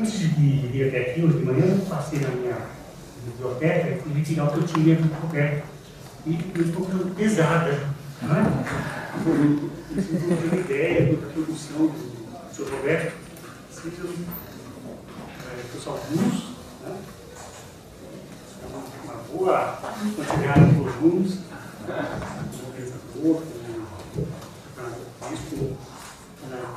Antes de vir até aqui, hoje de manhã, eu passei na minha biblioteca e fui retirar o que eu tinha do Roberto. E eu estou ficando pesada. Não é? Vocês não têm ideia da produção do Sr. Roberto. Precisam dos alguns, né? Uma boa quantidade de volumes, um organizador, isso,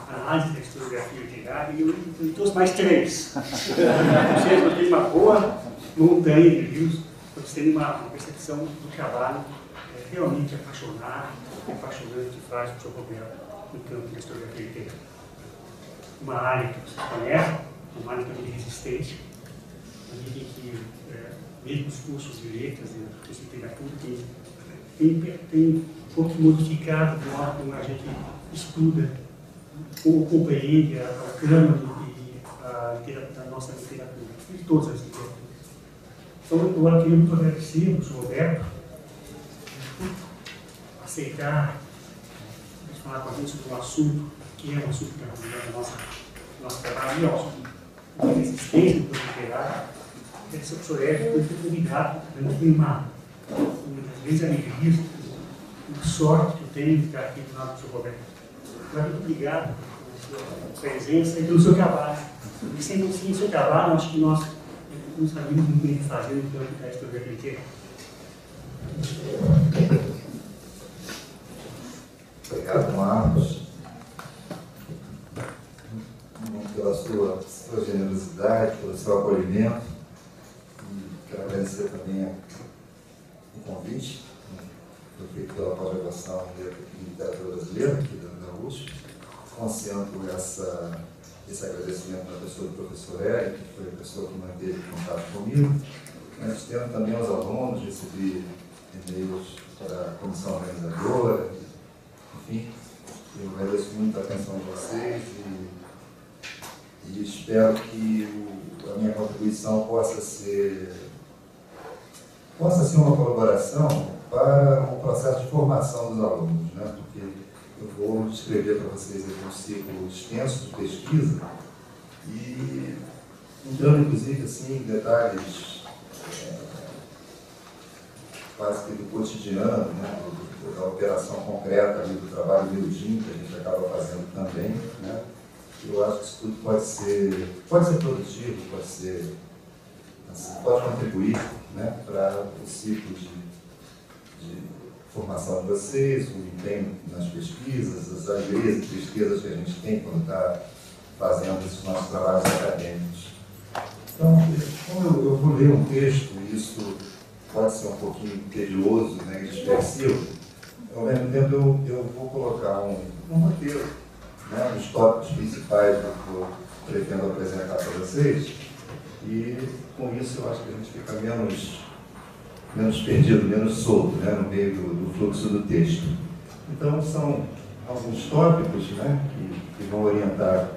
análise da historiografia literária, e eu trouxe mais 3. Vocês vão ter uma boa montanha de livros, para vocês terem uma percepção do trabalho realmente apaixonante que faz o Sr. Roberto no campo da historiografia literária. Uma área que vocês conhecem, uma área também resistente, a medida em que, mesmo os cursos de letras e de literatura tem um pouco modificado o modo como a gente estuda ou compreende a trama da nossa literatura, de todas as literaturas. Então, eu queria muito agradecer ao Sr. Roberto aceitar falar com a gente sobre um assunto que é um assunto que é do nosso trabalho, a resistência do literário. O professor Hélio foi convidado, foi uma das vezes alegrias, uma sorte que eu tenho de estar aqui do lado do Sr. Roberto. Muito obrigado pela sua presença e pelo seu trabalho. E sem o seu trabalho, acho que nós não sabemos muito bem o que fazer no campo da historiografia literária. Obrigado, Marcos, pela sua generosidade, pelo seu acolhimento. E quero agradecer também o convite, foi feito pela pós-graduação em Literatura Brasileira, aqui da USP. Concentre esse agradecimento na pessoa do professor Hélio, que foi a pessoa que manteve contato comigo. Mas tendo também aos alunos, recebi e-mails para a comissão organizadora. Enfim, eu agradeço muito a atenção de vocês e espero que a minha contribuição possa ser uma colaboração para o processo de formação dos alunos, né? Porque eu vou descrever para vocês aqui um ciclo extenso de pesquisa e entrando inclusive assim, em detalhes quase que do cotidiano, né? Da operação concreta ali, do trabalho miudinho que a gente acaba fazendo também, né? Eu acho que isso tudo pode ser produtivo, pode contribuir, né, para o ciclo de formação de vocês, o empenho nas pesquisas, as alegrias e tristezas que a gente tem quando está fazendo esses nossos trabalhos acadêmicos. Então, como eu vou ler um texto, e isso pode ser um pouquinho tedioso, né, e dispersivo, ao mesmo tempo eu vou colocar um roteiro, né, os tópicos principais do que eu pretendo apresentar para vocês, e com isso eu acho que a gente fica menos perdido, menos solto, né, no meio do fluxo do texto. Então são alguns tópicos, né, que vão orientar,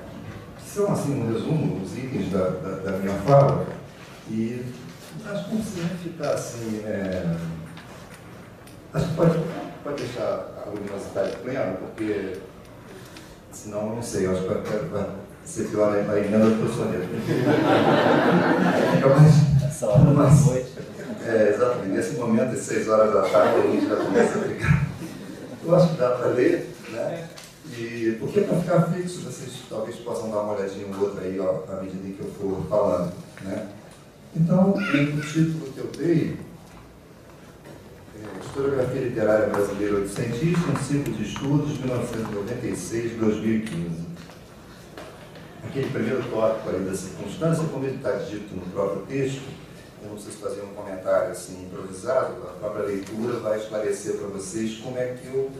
que são assim um resumo, os itens da minha fala, e acho que não precisa ficar assim, acho que pode deixar a luminosidade plena, porque senão, não sei, eu acho que vai ser pior a emenda do professor. Essa hora da noite. Exatamente. Nesse momento, às 6 horas da tarde, a gente já começa a brigar. Eu acho que dá para ler, né? E porque para ficar fixo, vocês talvez possam dar uma olhadinha no outro aí, ó, à medida em que eu for falando, né? Então, o título que eu dei Historiografia Literária Brasileira Oitocentista, um ciclo de estudos, 1996-2015. Aquele primeiro tópico ali da circunstância, como ele está dito no próprio texto, eu não preciso fazer um comentário assim improvisado, a própria leitura vai esclarecer para vocês como é que eu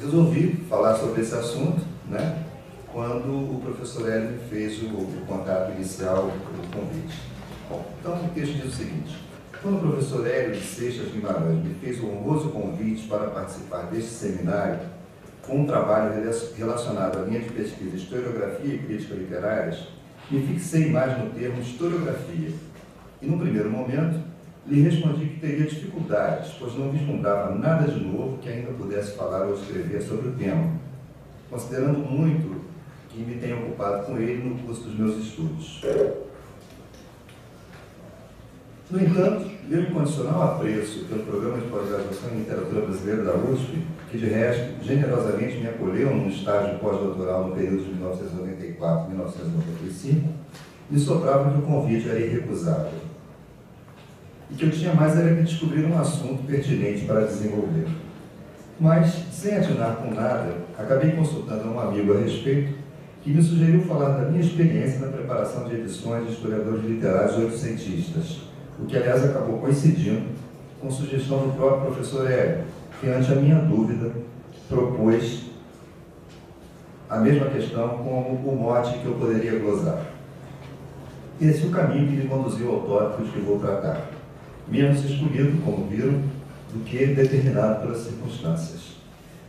resolvi falar sobre esse assunto, né, quando o professor Hélio me fez o contato inicial, o convite. Bom, então o texto diz o seguinte: quando o professor Hélio de Seixas Guimarães me fez o honroso convite para participar deste seminário, com um trabalho relacionado à linha de pesquisa Historiografia e Crítica Literárias, me fixei mais no termo historiografia. E, num primeiro momento, lhe respondi que teria dificuldades, pois não vislumbrava nada de novo que ainda pudesse falar ou escrever sobre o tema. Considerando muito que me tenho ocupado com ele no curso dos meus estudos. No entanto, meu incondicional apreço pelo Programa de Pós-Graduação em Literatura Brasileira da USP, que de resto generosamente me acolheu num estágio pós-doutoral no período de 1994 e 1995, me soprava que o convite era irrecusável. E que eu tinha mais era que descobrir um assunto pertinente para desenvolver. Mas, sem atinar com nada, acabei consultando um amigo a respeito, que me sugeriu falar da minha experiência na preparação de edições de historiadores literários oitocentistas, o que, aliás, acabou coincidindo com sugestão do próprio professor Hélio, que, ante a minha dúvida, propôs a mesma questão como o mote que eu poderia glosar. Esse é o caminho que me conduziu ao tópico de que vou tratar, menos escolhido, como viram, do que determinado pelas circunstâncias.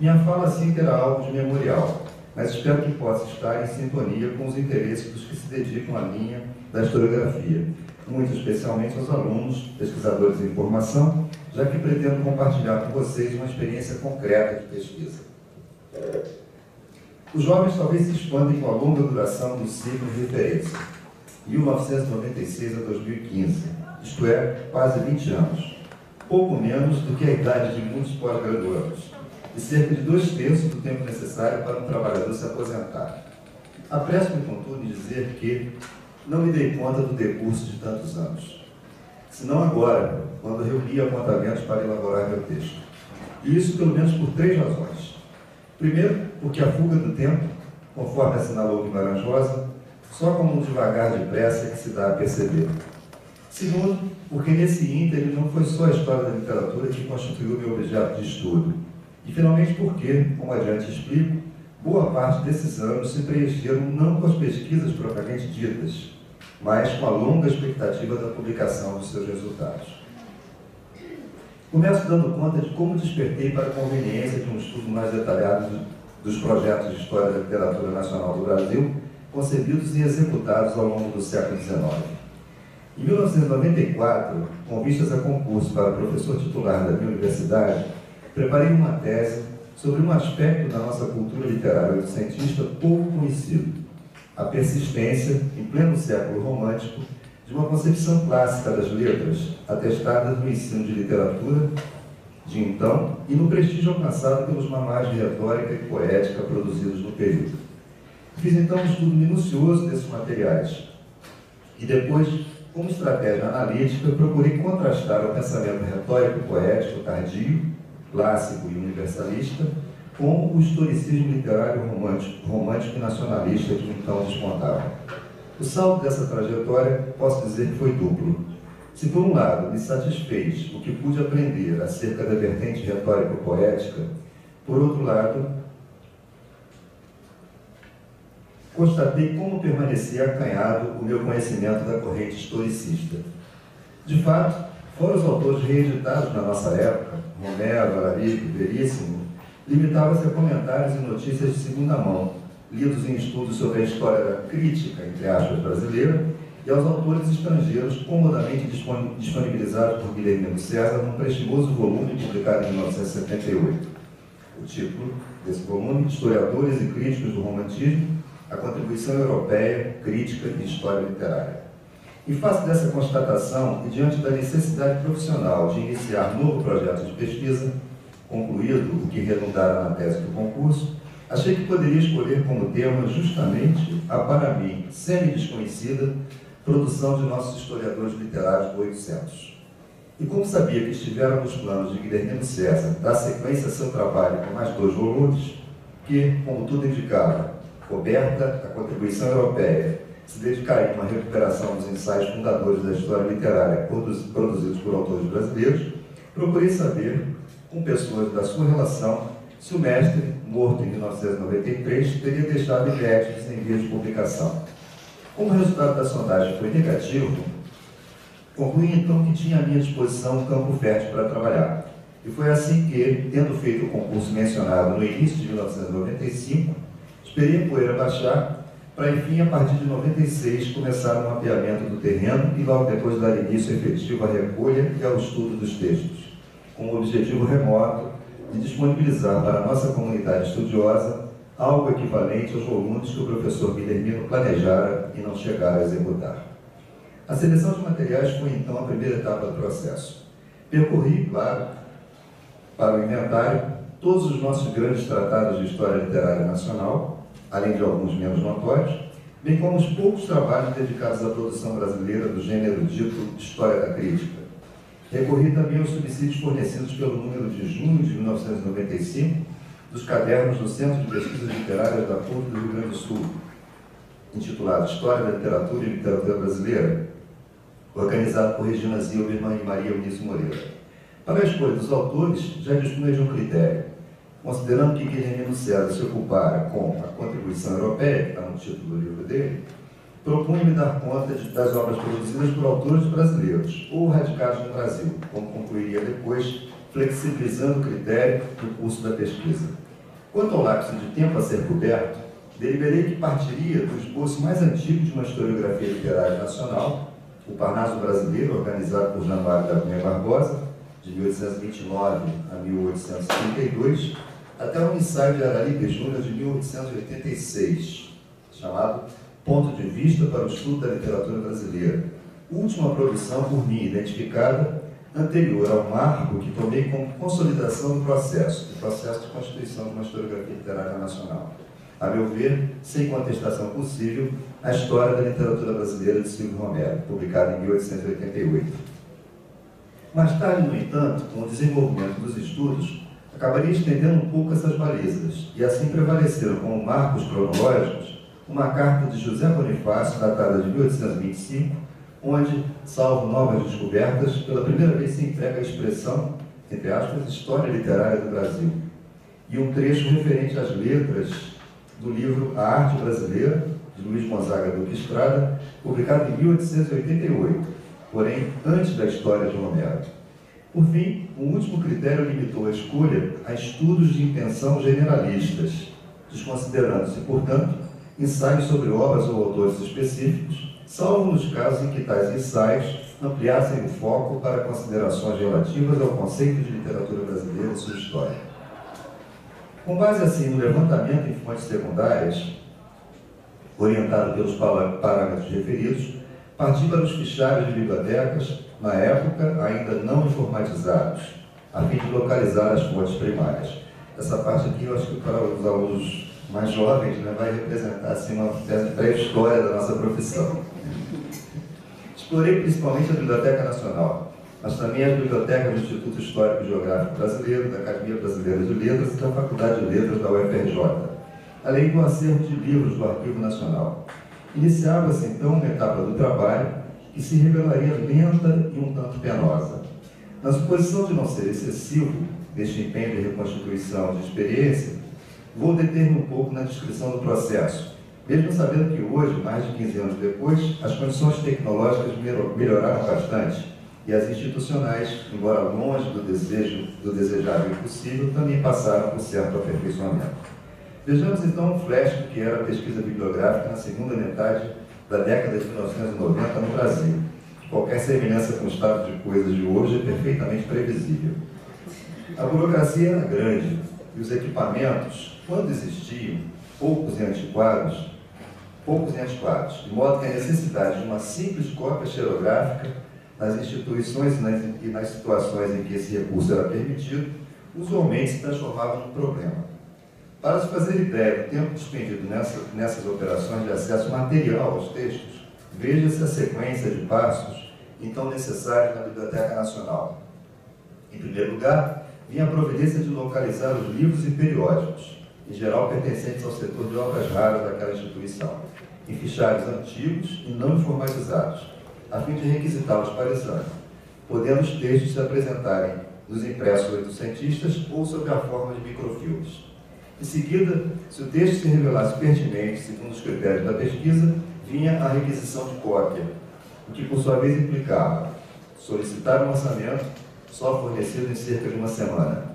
Minha fala, assim, terá algo de memorial, mas espero que possa estar em sintonia com os interesses dos que se dedicam à linha da historiografia, muito especialmente aos alunos, pesquisadores em formação, já que pretendo compartilhar com vocês uma experiência concreta de pesquisa. Os jovens talvez se expandem com a longa duração do ciclo de referência, 1996 a 2015, isto é, quase 20 anos, pouco menos do que a idade de muitos pós-graduandos, e cerca de 2/3 do tempo necessário para um trabalhador se aposentar. Apresso-me, contudo, em dizer que não me dei conta do decurso de tantos anos, senão agora, quando reuni apontamentos para elaborar meu texto. E isso pelo menos por 3 razões. Primeiro, porque a fuga do tempo, conforme assinalou Guimarães Rosa, só com um devagar depressa é que se dá a perceber. Segundo, porque nesse ínterim não foi só a história da literatura que constituiu meu objeto de estudo. E finalmente porque, como adiante explico, boa parte desses anos se preencheram não com as pesquisas propriamente ditas, mas com a longa expectativa da publicação dos seus resultados. Começo dando conta de como despertei para a conveniência de um estudo mais detalhado dos projetos de história da literatura nacional do Brasil, concebidos e executados ao longo do século XIX. Em 1994, com vistas a concurso para professor titular da minha universidade, preparei uma tese sobre um aspecto da nossa cultura literária oitocentista pouco conhecido: a persistência, em pleno século romântico, de uma concepção clássica das letras, atestada no ensino de literatura de então e no prestígio alcançado pelos manuais de retórica e poética produzidos no período. Fiz então um estudo minucioso desses materiais e depois, como estratégia analítica, procurei contrastar o pensamento retórico-poético tardio, clássico e universalista, com o historicismo literário romântico e nacionalista que então despontava. O saldo dessa trajetória, posso dizer que foi duplo. Se por um lado me satisfez o que pude aprender acerca da vertente retórico-poética, por outro lado, constatei como permanecia acanhado o meu conhecimento da corrente historicista. De fato, fora os autores reeditados na nossa época, Romero, Alarico, Veríssimo, limitava-se a comentários e notícias de segunda mão, lidos em estudos sobre a história crítica, entre aspas, brasileira, e aos autores estrangeiros comodamente disponibilizados por Guilhermino César num prestigioso volume publicado em 1978. O título desse volume, Historiadores e Críticos do Romantismo, a contribuição europeia, crítica e história literária. Em face dessa constatação e diante da necessidade profissional de iniciar novo projeto de pesquisa, concluído o que redundara na tese do concurso, achei que poderia escolher como tema justamente a, para mim, semi-desconhecida produção de nossos historiadores literários do 800. E como sabia que estiveram nos planos de Guilhermino César dar sequência a seu trabalho com mais 2 volumes, que, como tudo indicava, coberta a contribuição europeia, se dedicaria a uma recuperação dos ensaios fundadores da história literária produzidos por autores brasileiros, procurei saber, com pessoas da sua relação, se o mestre, morto em 1993, teria deixado inéditos em vias de publicação. Como o resultado da sondagem foi negativo, concluí então que tinha à minha disposição um campo fértil para trabalhar. E foi assim que, tendo feito o concurso mencionado no início de 1995, esperei a poeira baixar, para enfim, a partir de 96, começar o mapeamento do terreno e logo depois dar início efetivo à recolha e ao estudo dos textos, com o objetivo remoto de disponibilizar para a nossa comunidade estudiosa algo equivalente aos volumes que o professor Guilhermino planejara e não chegara a executar. A seleção de materiais foi então a primeira etapa do processo. Percorri, claro, para o inventário, todos os nossos grandes tratados de história literária nacional, além de alguns menos notórios, bem como os poucos trabalhos dedicados à produção brasileira do gênero dito História da Crítica. Recorri também aos subsídios fornecidos pelo número de junho de 1995 dos cadernos do Centro de Pesquisas Literárias da PUC do Rio Grande do Sul, intitulado História da Literatura e Literatura Brasileira, organizado por Regina Zilberman e Maria Eunice Moreira. Para a escolha dos autores, já dispunha de um critério. Considerando que Guilhermino César se ocupara com a contribuição europeia, que está no título do livro dele, propunha-me dar conta das obras produzidas por autores brasileiros ou radicados no Brasil, como concluiria depois, flexibilizando o critério no curso da pesquisa. Quanto ao lapso de tempo a ser coberto, deliberei que partiria do esboço mais antigo de uma historiografia literária nacional, o Parnaso Brasileiro, organizado por Januário da Cunha Barbosa, de 1829 a 1832, até um ensaio de Araripe Júnior de 1886, chamado Ponto de Vista para o Estudo da Literatura Brasileira, última produção por mim identificada, anterior ao marco que tomei como consolidação do processo de constituição de uma historiografia literária nacional. A meu ver, sem contestação possível, a História da Literatura Brasileira de Silvio Romero, publicada em 1888. Mais tarde, no entanto, com o desenvolvimento dos estudos, acabaria estendendo um pouco essas balizas, e assim prevaleceram como marcos cronológicos uma carta de José Bonifácio, datada de 1825, onde, salvo novas descobertas, pela primeira vez se emprega a expressão, entre aspas, História Literária do Brasil, e um trecho referente às letras do livro A Arte Brasileira, de Luiz Gonzaga Duque Estrada, publicado em 1888, porém antes da História de Romero. Por fim, um último critério limitou a escolha a estudos de intenção generalistas, desconsiderando-se, portanto, ensaios sobre obras ou autores específicos, salvo nos casos em que tais ensaios ampliassem o foco para considerações relativas ao conceito de literatura brasileira e sua história. Com base assim no levantamento em fontes secundárias, orientado pelos parâmetros referidos, parti para os fichários de bibliotecas, na época ainda não informatizados, a fim de localizar as fontes primárias. Essa parte aqui, eu acho que para os alunos mais jovens, né, vai representar assim, uma breve história da nossa profissão. Explorei principalmente a Biblioteca Nacional, mas também as bibliotecas do Instituto Histórico e Geográfico Brasileiro, da Academia Brasileira de Letras e da Faculdade de Letras da UFRJ, além do acervo de livros do Arquivo Nacional. Iniciava-se então uma etapa do trabalho que se revelaria lenta e um tanto penosa. Na suposição de não ser excessivo deste empenho de reconstituição de experiência, vou deter-me um pouco na descrição do processo, mesmo sabendo que hoje, mais de 15 anos depois, as condições tecnológicas melhoraram bastante e as institucionais, embora longe do desejável e possível, também passaram por certo aperfeiçoamento. Vejamos então um flash do que era a pesquisa bibliográfica na segunda metade da década de 1990 no Brasil. Qualquer semelhança com o estado de coisas de hoje é perfeitamente previsível. A burocracia era grande e os equipamentos, quando existiam, poucos e antiquados, de modo que a necessidade de uma simples cópia xerográfica nas instituições e nas situações em que esse recurso era permitido, usualmente se transformava num problema. Para se fazer ideia do tempo despendido nessas operações de acesso material aos textos, veja-se a sequência de passos então necessários na Biblioteca Nacional. Em primeiro lugar, vinha a providência de localizar os livros e periódicos, em geral pertencentes ao setor de obras raras daquela instituição, em fichários antigos e não informatizados, a fim de requisitá-los para exame, podendo os textos se apresentarem nos impressos oitocentistas ou sob a forma de microfilmes. Em seguida, se o texto se revelasse pertinente segundo os critérios da pesquisa, vinha a requisição de cópia, o que por sua vez implicava solicitar um orçamento só fornecido em cerca de uma semana,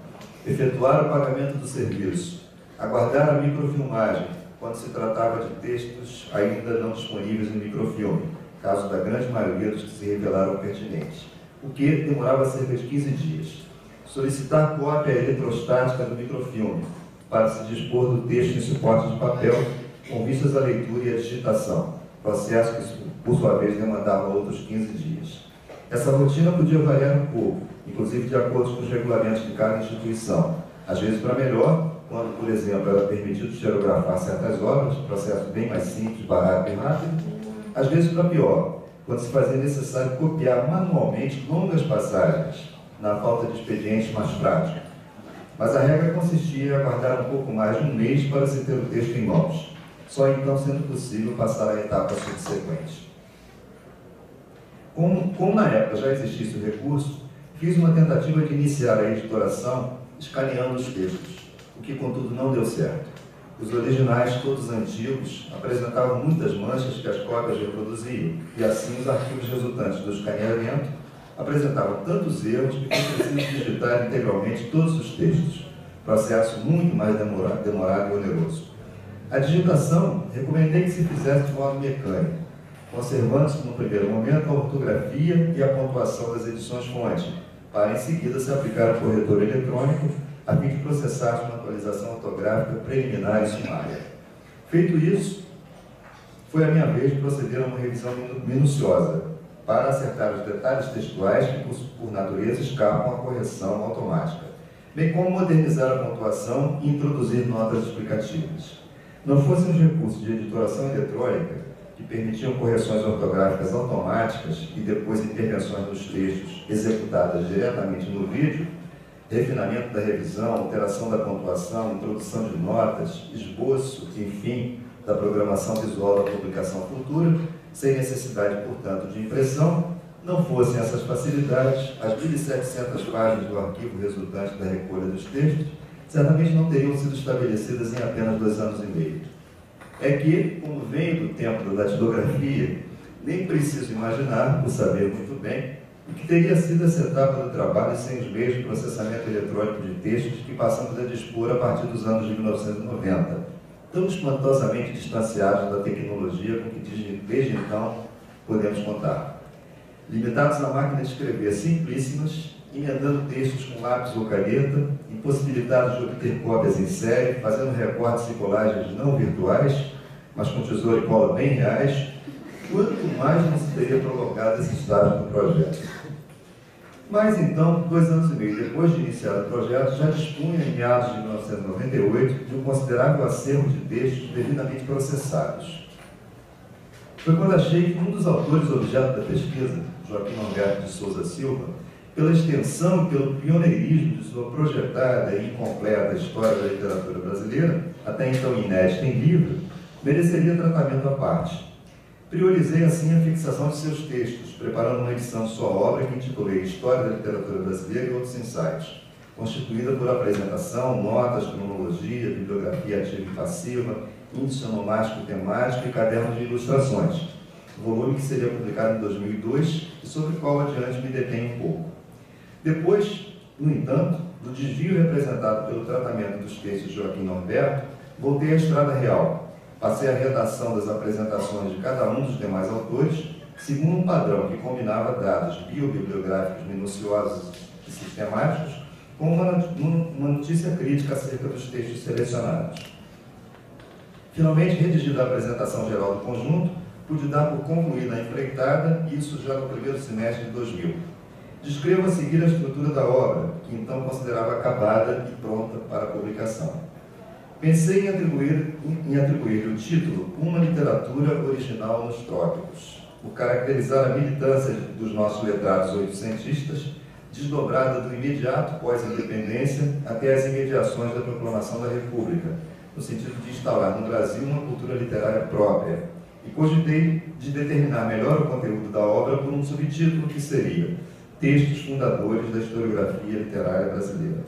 efetuar o pagamento do serviço, aguardar a microfilmagem, quando se tratava de textos ainda não disponíveis no microfilme, caso da grande maioria dos que se revelaram pertinentes, o que demorava cerca de 15 dias. Solicitar cópia eletrostática do microfilme, para se dispor do texto em suporte de papel, com vistas à leitura e à digitação, processo que, por sua vez, demandava outros 15 dias. Essa rotina podia variar um pouco, inclusive de acordo com os regulamentos de cada instituição, às vezes para melhor, quando, por exemplo, era permitido xerografar certas obras, processo bem mais simples, barato e rápido, às vezes para pior, quando se fazia necessário copiar manualmente longas passagens, na falta de expedientes mais práticos. Mas a regra consistia em aguardar um pouco mais de um mês para se ter o texto em mãos, só então sendo possível passar à etapa subsequente. Como na época já existisse o recurso, fiz uma tentativa de iniciar a editoração escaneando os textos, o que contudo não deu certo. Os originais, todos antigos, apresentavam muitas manchas que as cópias reproduziam, e assim os arquivos resultantes do escaneamento apresentavam tantos erros que foi preciso digitar integralmente todos os textos, processo muito mais demorado e oneroso. A digitação recomendei que se fizesse de modo mecânico, conservando-se no primeiro momento a ortografia e a pontuação das edições fonte, para em seguida se aplicar ao corretor eletrônico a fim de processar uma atualização ortográfica preliminar e sumária. Feito isso, foi a minha vez de proceder a uma revisão minuciosa, para acertar os detalhes textuais que, por natureza, escapam à correção automática, bem como modernizar a pontuação e introduzir notas explicativas. Não fossem os recursos de editoração eletrônica, que permitiam correções ortográficas automáticas e depois intervenções nos textos executadas diretamente no vídeo, refinamento da revisão, alteração da pontuação, introdução de notas, esboço, enfim, da programação visual da publicação futura, sem necessidade, portanto, de impressão, não fossem essas facilidades, as 1.700 páginas do arquivo resultante da recolha dos textos certamente não teriam sido estabelecidas em apenas 2 anos e meio. É que, como venho do tempo da datilografia, nem preciso imaginar, por saber muito bem, o que teria sido essa etapa do trabalho sem os meios de processamento eletrônico de textos que passamos a dispor a partir dos anos de 1990, tão espantosamente distanciados da tecnologia com que desde então podemos contar. Limitados à máquina de escrever simplíssimas, emendando textos com lápis ou caneta, impossibilitados de obter cópias em série, fazendo recortes e colagens não virtuais, mas com tesoura e cola bem reais, quanto mais não se teria prolongado esse estágio do projeto. Mas então, 2 anos e meio depois de iniciar o projeto, já dispunha, em meados de 1998, de um considerável acervo de textos devidamente processados. Foi quando achei que um dos autores objeto da pesquisa, Joaquim Norberto de Souza Silva, pela extensão e pelo pioneirismo de sua projetada e incompleta história da literatura brasileira, até então inédita em livro, mereceria tratamento à parte. Priorizei assim a fixação de seus textos, preparando uma edição de sua obra que intitulei História da Literatura Brasileira e Outros Ensaios, constituída por apresentação, notas, cronologia, bibliografia ativa e passiva, índice onomástico temático e caderno de ilustrações, volume que seria publicado em 2002 e sobre o qual adiante me detenho um pouco. Depois, no entanto, do desvio representado pelo tratamento dos textos de Joaquim Norberto, voltei à estrada real. Passei a redação das apresentações de cada um dos demais autores, segundo um padrão que combinava dados biobibliográficos minuciosos e sistemáticos com uma notícia crítica acerca dos textos selecionados. Finalmente, redigida a apresentação geral do conjunto, pude dar por concluída a empreitada, isso já no primeiro semestre de 2000. Descrevo a seguir a estrutura da obra, que então considerava acabada e pronta para publicação. Pensei em atribuir-lhe o título Uma Literatura Original nos Trópicos, por caracterizar a militância dos nossos letrados oitocentistas, desdobrada do imediato pós-independência até as imediações da proclamação da República, no sentido de instalar no Brasil uma cultura literária própria, e cogitei de determinar melhor o conteúdo da obra por um subtítulo que seria Textos Fundadores da Historiografia Literária Brasileira,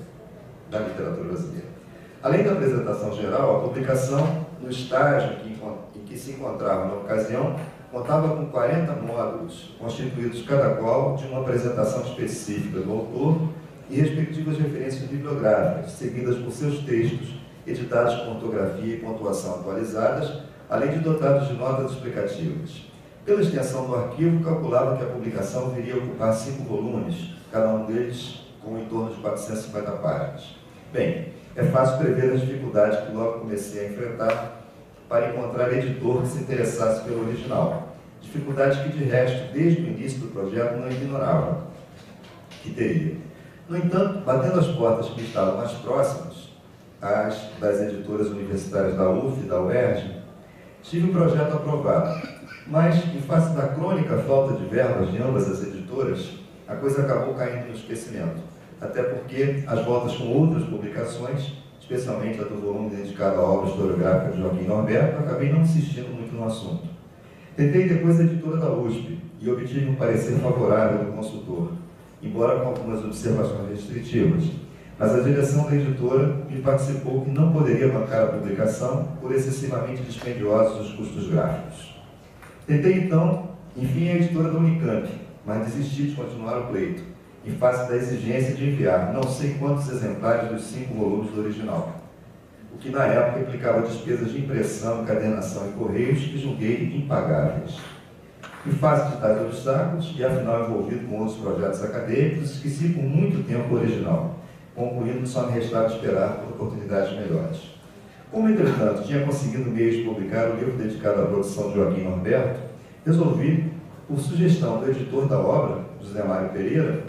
da Literatura Brasileira. Além da apresentação geral, a publicação, no estágio em que se encontrava na ocasião, contava com 40 módulos, constituídos cada qual de uma apresentação específica do autor e respectivas referências bibliográficas, seguidas por seus textos, editados com ortografia e pontuação atualizadas, além de dotados de notas explicativas. Pela extensão do arquivo, calculava que a publicação viria a ocupar 5 volumes, cada um deles com em torno de 450 páginas. Bem, é fácil prever as dificuldades que logo comecei a enfrentar para encontrar editor que se interessasse pelo original. Dificuldades que, de resto, desde o início do projeto não ignorava que teria. No entanto, batendo as portas que estavam mais próximas, as das editoras universitárias da UF e da UERJ, tive o projeto aprovado. Mas, em face da crônica falta de verbas de ambas as editoras, a coisa acabou caindo no esquecimento. Até porque as voltas com outras publicações, especialmente a do volume dedicado à obra historiográfica de Joaquim Norberto, acabei não insistindo muito no assunto. Tentei depois a editora da USP e obtive um parecer favorável do consultor, embora com algumas observações restritivas. Mas a direção da editora me participou que não poderia bancar a publicação por excessivamente dispendiosos os custos gráficos. Tentei então, enfim, a editora da Unicamp, mas desisti de continuar o pleito, em face da exigência de enviar não sei quantos exemplares dos 5 volumes do original, o que na época implicava despesas de impressão, encadernação e correios que julguei impagáveis. Em face de tais obstáculos, e afinal envolvido com outros projetos acadêmicos, esqueci por muito tempo o original, concluindo que só me restava esperar por oportunidades melhores. Como, entretanto, tinha conseguido meios de publicar o livro dedicado à produção de Joaquim Norberto, resolvi, por sugestão do editor da obra, José Mário Pereira,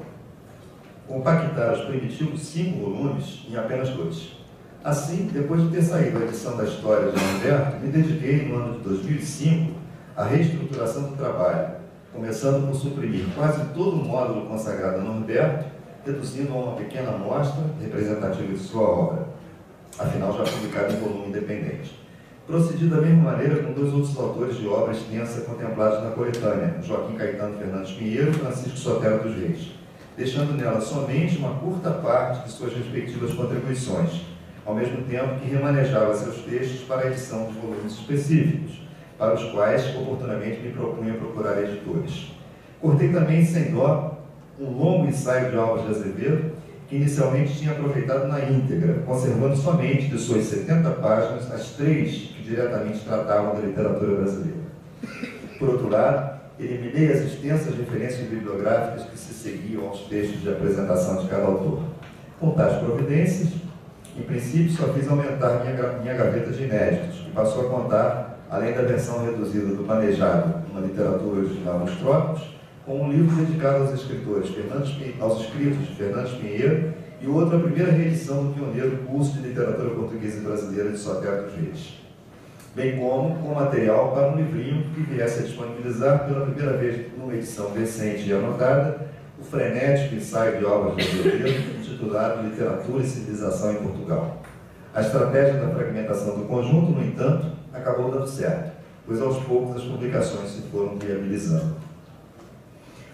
compactar os primitivos 5 volumes em apenas 2. Assim, depois de ter saído a edição da história de Norberto, me dediquei, no ano de 2005, à reestruturação do trabalho, começando por suprimir quase todo o módulo consagrado a Norberto, reduzindo a uma pequena amostra representativa de sua obra, afinal já publicada em volume independente. Procedi da mesma maneira com 2 outros autores de obra extensa contemplados na coletânea, Joaquim Caetano Fernandes Pinheiro e Francisco Sotero dos Reis, deixando nela somente uma curta parte de suas respectivas contribuições, ao mesmo tempo que remanejava seus textos para a edição de volumes específicos, para os quais, oportunamente, me propunha procurar editores. Cortei também, sem dó, um longo ensaio de Álvares de Azevedo, que inicialmente tinha aproveitado na íntegra, conservando somente de suas 70 páginas as 3 que diretamente tratavam da literatura brasileira. Por outro lado, eliminei as extensas referências bibliográficas que se seguiam aos textos de apresentação de cada autor. Com tais providências, em princípio, só fiz aumentar minha gaveta de inéditos, que passou a contar, além da versão reduzida do Planejado, uma literatura original nos trópicos, com um livro dedicado aos escritos de Fernandes Pinheiro e outro a primeira reedição do pioneiro curso de literatura portuguesa e brasileira de Sotero dos Reis, bem como com material para um livrinho que viesse a disponibilizar pela primeira vez numa edição recente e anotada, o frenético ensaio de Álvares de Azevedo, intitulado Literatura e Civilização em Portugal. A estratégia da fragmentação do conjunto, no entanto, acabou dando certo, pois aos poucos as publicações se foram viabilizando.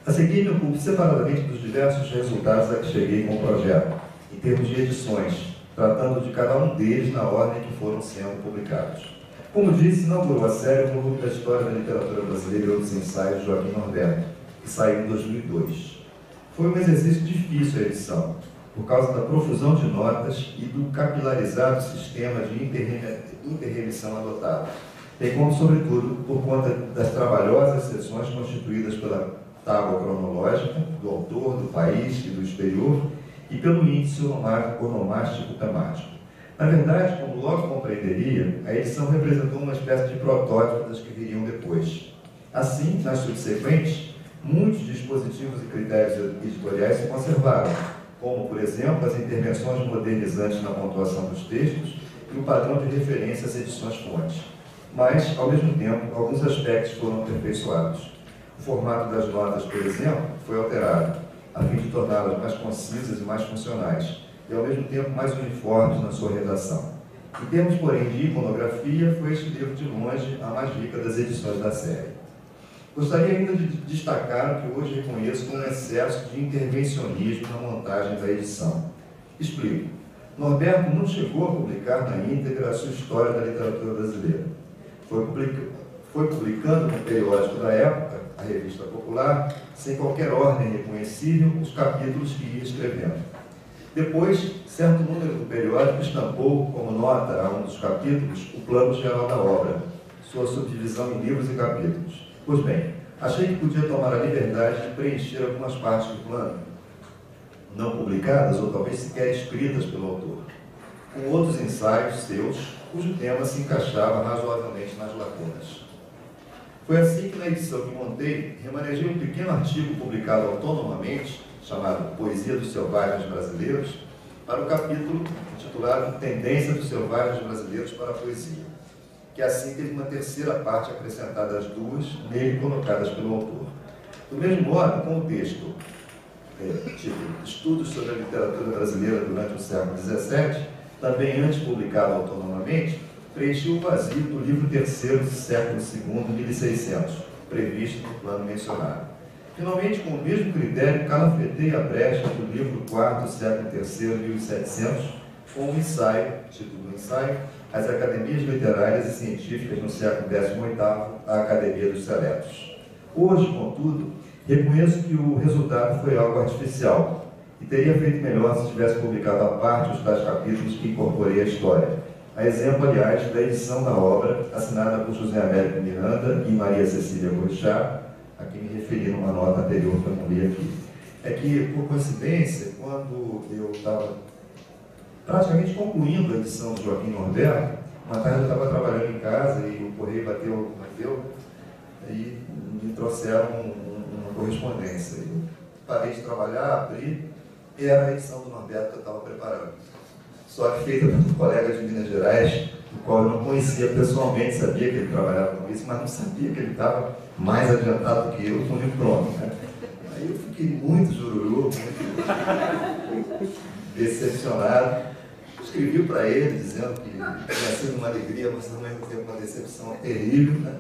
A seguir, me ocupo separadamente dos diversos resultados a que cheguei com o projeto, em termos de edições, tratando de cada um deles na ordem que foram sendo publicados. Como disse, inaugurou a série o volume da História da Literatura Brasileira e outros ensaios de Joaquim Norberto, que saiu em 2002. Foi um exercício difícil a edição, por causa da profusão de notas e do capilarizado sistema de interrelição adotado, bem como, sobretudo, por conta das trabalhosas seções constituídas pela tábua cronológica do autor, do país e do exterior, e pelo índice onomástico temático. Na verdade, como logo compreenderia, a edição representou uma espécie de protótipo das que viriam depois. Assim, nas subsequentes, muitos dispositivos e critérios editoriais se conservaram, como, por exemplo, as intervenções modernizantes na pontuação dos textos e o padrão de referência às edições-fontes. Mas, ao mesmo tempo, alguns aspectos foram aperfeiçoados. O formato das notas, por exemplo, foi alterado, a fim de torná-las mais concisas e mais funcionais, e ao mesmo tempo mais uniformes na sua redação. Em termos, porém, de iconografia, foi este livro de longe a mais rica das edições da série. Gostaria ainda de destacar o que hoje reconheço como um excesso de intervencionismo na montagem da edição. Explico. Norberto não chegou a publicar na íntegra a sua história da literatura brasileira. Foi publicando no periódico da época, a Revista Popular, sem qualquer ordem reconhecível, os capítulos que ia escrevendo. Depois, certo número do periódico estampou como nota a um dos capítulos o plano geral da obra, sua subdivisão em livros e capítulos. Pois bem, achei que podia tomar a liberdade de preencher algumas partes do plano, não publicadas ou talvez sequer escritas pelo autor. com outros ensaios seus, cujo tema se encaixava razoavelmente nas lacunas. Foi assim que, na edição que montei, remanejei um pequeno artigo publicado autonomamente, chamado Poesia dos Selvagens Brasileiros, para o capítulo intitulado Tendência dos Selvagens Brasileiros para a Poesia, que assim teve uma terceira parte acrescentada às duas, nele colocadas pelo autor. Do mesmo modo, com o texto título Estudos sobre a Literatura Brasileira durante o século XVII, também antes publicado autonomamente, preencheu o vazio do livro terceiro do século II, 1600, previsto no plano mencionado. Finalmente, com o mesmo critério, calafetei a brecha do livro quarto, século III, 1700, com um ensaio, título do ensaio, As Academias Literárias e Científicas no século XVIII, a Academia dos Seletos. Hoje, contudo, reconheço que o resultado foi algo artificial e teria feito melhor se tivesse publicado à parte os tais capítulos que incorporei à história. A exemplo, aliás, da edição da obra, assinada por José Américo Miranda e Maria Cecília Boixá, a quem me referi numa nota anterior que eu não li aqui. É que, por coincidência, quando eu estava praticamente concluindo a edição de Joaquim Norberto, uma tarde eu estava trabalhando em casa e o correio bateu e me trouxeram uma correspondência. Eu parei de trabalhar, abri, e era a edição do Norberto que eu estava preparando. Só que feita por um colega de Minas Gerais, o qual eu não conhecia pessoalmente, sabia que ele trabalhava com isso, mas não sabia que ele estava mais adiantado que eu com o livro pronto, né? Aí eu fiquei muito jururu, muito decepcionado. Escrevi para ele dizendo que tinha sido uma alegria, mas ao mesmo tempo uma decepção terrível, né?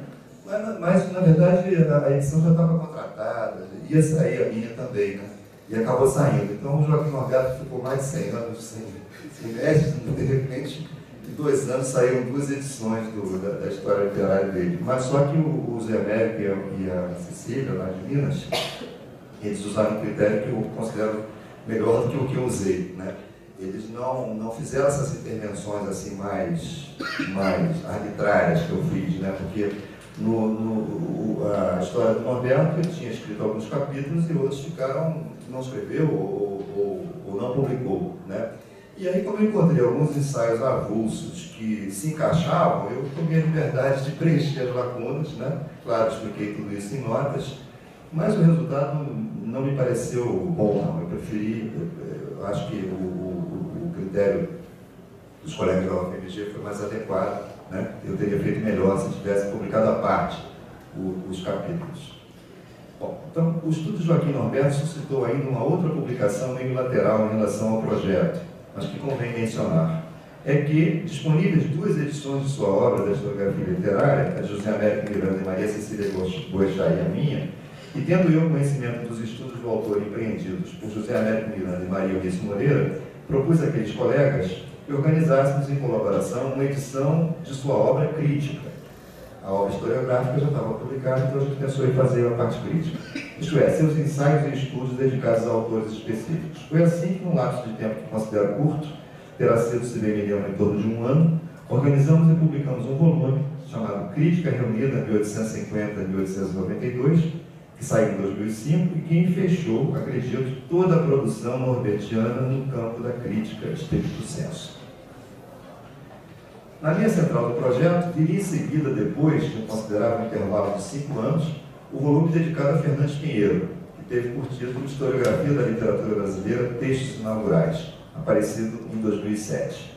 Mas na verdade, a edição já estava contratada, ia sair a minha também, né? E acabou saindo. Então o Joaquim Norberto ficou mais de 100 anos sem mestre, de repente, em 2 anos saíram 2 edições da história literária dele. Mas só que o Zé Américo e a Cecília, lá de Minas, eles usaram um critério que eu considero melhor do que o que eu usei, né? Eles não fizeram essas intervenções assim mais arbitrárias que eu fiz, né? Porque a história do Norberto, ele tinha escrito alguns capítulos e outros não escreveu ou não publicou, né? E aí, como eu encontrei alguns ensaios avulsos que se encaixavam, eu tomei a liberdade de preencher as lacunas, né? Claro, expliquei tudo isso em notas, mas o resultado não me pareceu bom, não. Eu preferi, eu acho que o critério dos colegas da UFMG foi mais adequado, né? Eu teria feito melhor se tivesse publicado à parte os capítulos. Bom, então, o estudo de Joaquim Norberto suscitou ainda uma outra publicação meio lateral em relação ao projeto, mas que convém mencionar. É que, disponíveis 2 edições de sua obra da historiografia literária, a de José Américo Miranda e Maria Cecília Boixá e a minha, e tendo eu conhecimento dos estudos do autor empreendidos por José Américo Miranda e Maria Eunice Moreira, propus àqueles colegas que organizássemos em colaboração uma edição de sua obra crítica. A obra historiográfica já estava publicada, então a gente pensou em fazer a parte crítica. Isto é, seus ensaios e estudos dedicados a autores específicos. Foi assim que, num lapso de tempo que considero curto, terá sido, se bem me lembro, em torno de 1 ano, organizamos e publicamos um volume chamado Crítica Reunida 1850-1892, que saiu em 2005 e que fechou, acredito, toda a produção norbertiana no campo da crítica estricto sensu. Na linha central do projeto, viria em seguida, depois de um considerável intervalo de 5 anos, o volume dedicado a Fernandes Pinheiro, que teve por título Historiografia da Literatura Brasileira, Textos Inaugurais, aparecido em 2007.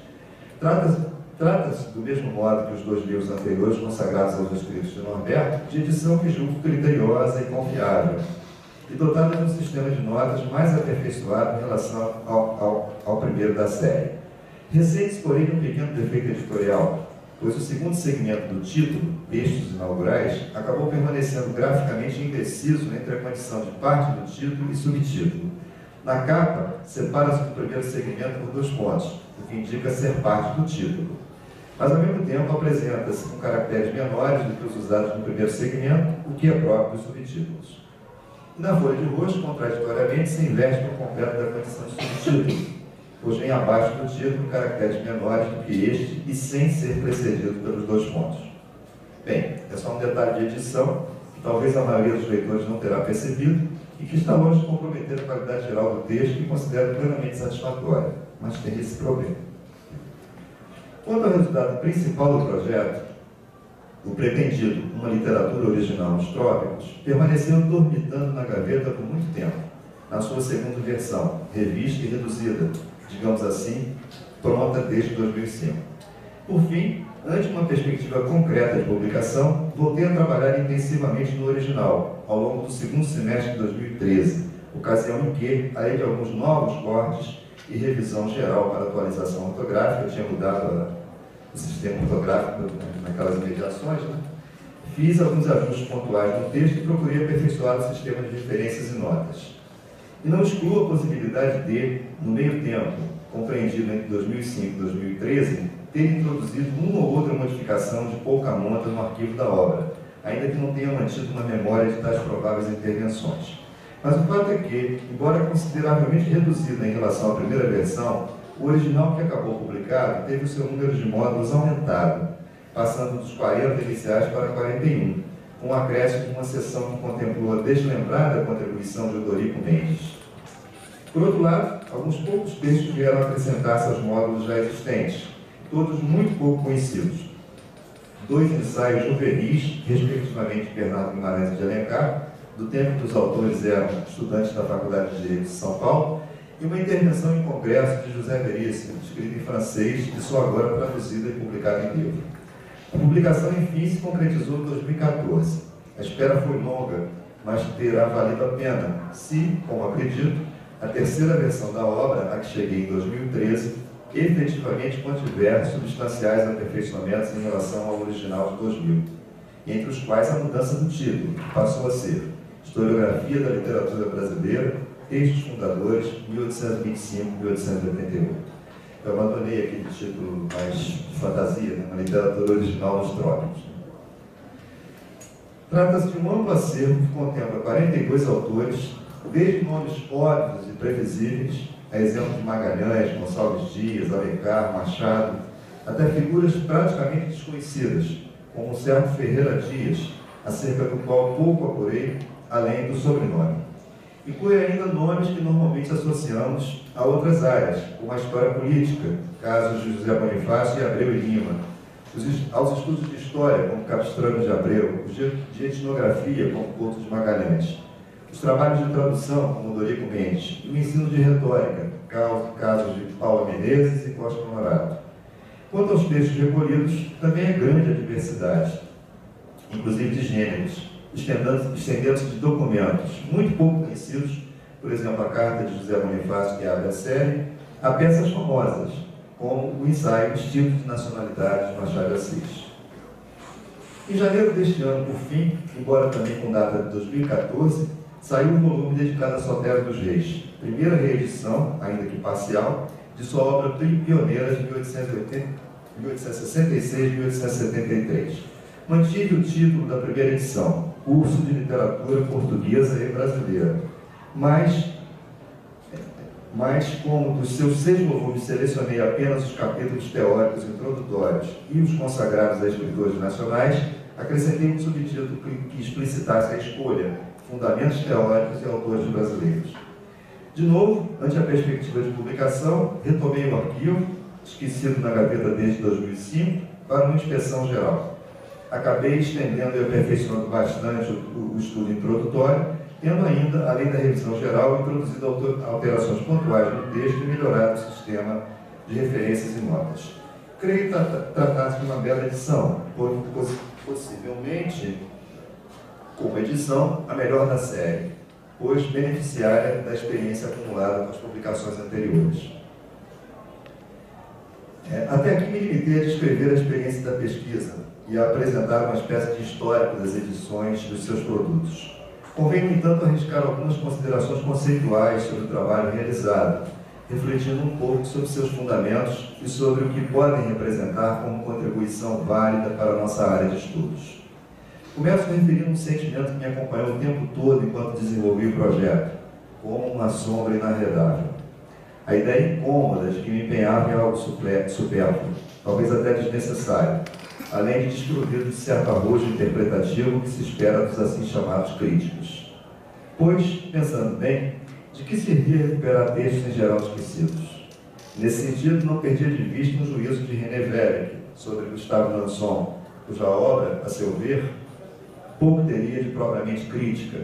Trata-se, do mesmo modo que os 2 livros anteriores consagrados aos escritos de Norberto, de edição que julgo criteriosa e confiável, e dotada de um sistema de notas mais aperfeiçoado em relação ao primeiro da série. Receio-se, porém, de um pequeno defeito editorial, pois o segundo segmento do título, Textos Inaugurais, acabou permanecendo graficamente indeciso entre a condição de parte do título e subtítulo. Na capa, separa-se do primeiro segmento por 2 pontos, o que indica ser parte do título. Mas, ao mesmo tempo, apresenta-se com caracteres menores do que os usados no primeiro segmento, o que é próprio dos subtítulos. E na folha de rosto, contraditoriamente, se inverte por completo da condição de subtítulo, pois vem abaixo do título caracteres menores do que este e sem ser precedido pelos 2 pontos. Bem, é só um detalhe de edição, que talvez a maioria dos leitores não terá percebido e que está longe de comprometer a qualidade geral do texto, que considero plenamente satisfatória, mas tem esse problema. Quanto ao resultado principal do projeto, o pretendido, uma literatura original nos trópicos, permaneceu dormitando na gaveta por muito tempo, na sua segunda versão, revista e reduzida, digamos assim, pronta desde 2005. Por fim, ante uma perspectiva concreta de publicação, voltei a trabalhar intensivamente no original, ao longo do segundo semestre de 2013, ocasião em que, além de alguns novos cortes e revisão geral para atualização ortográfica, eu tinha mudado o sistema ortográfico naquelas imediações, né? Fiz alguns ajustes pontuais no texto e procurei aperfeiçoar o sistema de referências e notas. E não excluo a possibilidade de, no meio tempo, compreendido entre 2005 e 2013, ter introduzido uma ou outra modificação de pouca monta no arquivo da obra, ainda que não tenha mantido uma memória de tais prováveis intervenções. Mas o fato é que, embora consideravelmente reduzida em relação à primeira versão, o original que acabou publicado teve o seu número de módulos aumentado, passando dos 40 iniciais para 41, com o acréscimo de uma seção que contemplou a deslembrada contribuição de Odorico Mendes. Por outro lado, alguns poucos textos vieram acrescentar-se aos módulos já existentes, todos muito pouco conhecidos. 2 ensaios juvenis, respectivamente de Bernardo Guimarães e de Alencar, do tempo que os autores eram estudantes da Faculdade de Direito de São Paulo, e uma intervenção em congresso de José Veríssimo, escrita em francês e só agora traduzida e publicada em livro. A publicação, enfim, se concretizou em 2014. A espera foi longa, mas terá valido a pena, se, como acredito, a terceira versão da obra, a que cheguei em 2013, efetivamente contiver substanciais aperfeiçoamentos em relação ao original de 2000, entre os quais a mudança do título, que passou a ser Historiografia da Literatura Brasileira, Textos Fundadores, 1825-1888. Eu abandonei aquele título mais de fantasia, né? Uma literatura original nos trópicos. Trata-se de um amplo acervo que contempla 42 autores, desde nomes óbvios e previsíveis, a exemplo de Magalhães, Gonçalves Dias, Alencar, Machado, até figuras praticamente desconhecidas, como o certo Ferreira Dias, acerca do qual pouco apurei, além do sobrenome. Inclui ainda nomes que normalmente associamos a outras áreas, como a história política, casos de José Bonifácio e Abreu e Lima, aos estudos de história, como Capistrano de Abreu, os de etnografia, como Couto de Magalhães, os trabalhos de tradução, como Odorico Mendes, e o ensino de retórica, casos de Paula Menezes e Costa Honorato. Quanto aos textos recolhidos, também é grande a diversidade, inclusive de gêneros, estendendo-se de documentos muito pouco conhecidos, por exemplo, a carta de José Bonifácio, que abre a série, a peças famosas, como o ensaio Estilo de Nacionalidade de Machado de Assis. Em janeiro deste ano, por fim, embora também com data de 2014, saiu um volume dedicado a Sotero dos Reis, primeira reedição, ainda que parcial, de sua obra pioneira de 1866 e 1873. Mantive o título da primeira edição, Curso de Literatura Portuguesa e Brasileira, mas como dos seus 6 volumes selecionei apenas os capítulos teóricos introdutórios e os consagrados a escritores nacionais, acrescentei um subtítulo que explicitasse a escolha, Fundamentos Teóricos e Autores Brasileiros. De novo, ante a perspectiva de publicação, retomei o arquivo, esquecido na gaveta desde 2005, para uma inspeção geral. Acabei estendendo e aperfeiçoando bastante o estudo introdutório, tendo ainda, além da revisão geral, introduzido alterações pontuais no texto e melhorado o sistema de referências e notas. Creio tratar-se de uma bela edição, possivelmente, como edição, a melhor da série, pois beneficiária da experiência acumulada com as publicações anteriores. Até aqui me limitei a descrever a experiência da pesquisa e a apresentar uma espécie de histórico das edições dos seus produtos. Convém, no entanto, arriscar algumas considerações conceituais sobre o trabalho realizado, refletindo um pouco sobre seus fundamentos e sobre o que podem representar como contribuição válida para a nossa área de estudos. Começo referindo um sentimento que me acompanhou o tempo todo enquanto desenvolvi o projeto, como uma sombra inarredável. A ideia incômoda de que me empenhava em algo supérfluo, talvez até desnecessário, além de desprovido de certo arrojo interpretativo que se espera dos assim chamados críticos. Pois, pensando bem, de que servia recuperar textos em geral esquecidos? Nesse sentido, não perdia de vista um juízo de René Vérec sobre Gustave Lanson, cuja obra, a seu ver, pouco teria de propriamente crítica,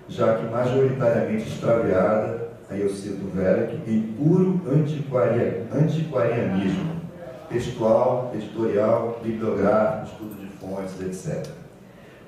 já que majoritariamente extraviada, aí eu cito Vérec, em puro antiquarianismo, textual, editorial, bibliográfico, estudo de fontes, etc.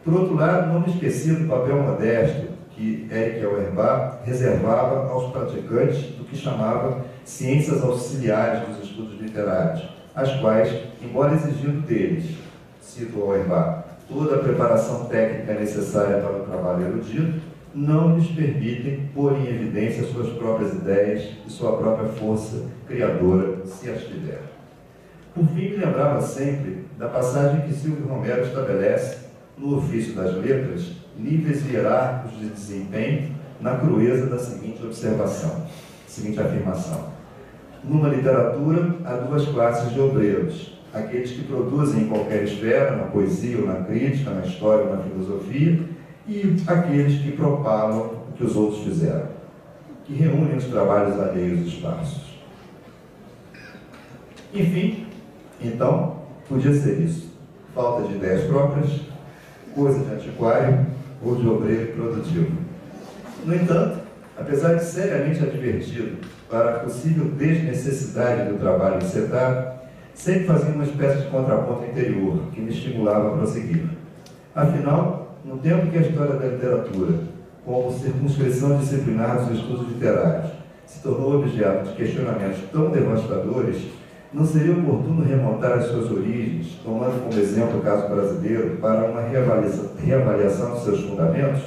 Por outro lado, não me esquecia do papel modesto que Éric Auerbach reservava aos praticantes do que chamava ciências auxiliares dos estudos literários, as quais, embora exigindo deles, cito Auerbach, toda a preparação técnica necessária para o trabalho erudito, não lhes permitem pôr em evidência suas próprias ideias e sua própria força criadora, se as tiver. Por fim, me lembrava sempre da passagem que Silvio Romero estabelece no Ofício das Letras, níveis hierárquicos de desempenho, na crueza da seguinte afirmação. Numa literatura, há duas classes de obreiros: aqueles que produzem em qualquer esfera, na poesia ou na crítica, na história ou na filosofia, e aqueles que propalam o que os outros fizeram, que reúnem os trabalhos alheios esparsos. Enfim, então, podia ser isso: falta de ideias próprias, coisa de antiquário ou de obreiro produtivo. No entanto, apesar de seriamente advertido para a possível desnecessidade do trabalho encetado, sempre fazia uma espécie de contraponto interior que me estimulava a prosseguir. Afinal, no tempo que a história da literatura, como circunscrição disciplinar dos estudos literários, se tornou objeto de questionamentos tão devastadores, não seria oportuno remontar as suas origens, tomando como exemplo o caso brasileiro, para uma reavaliação dos seus fundamentos?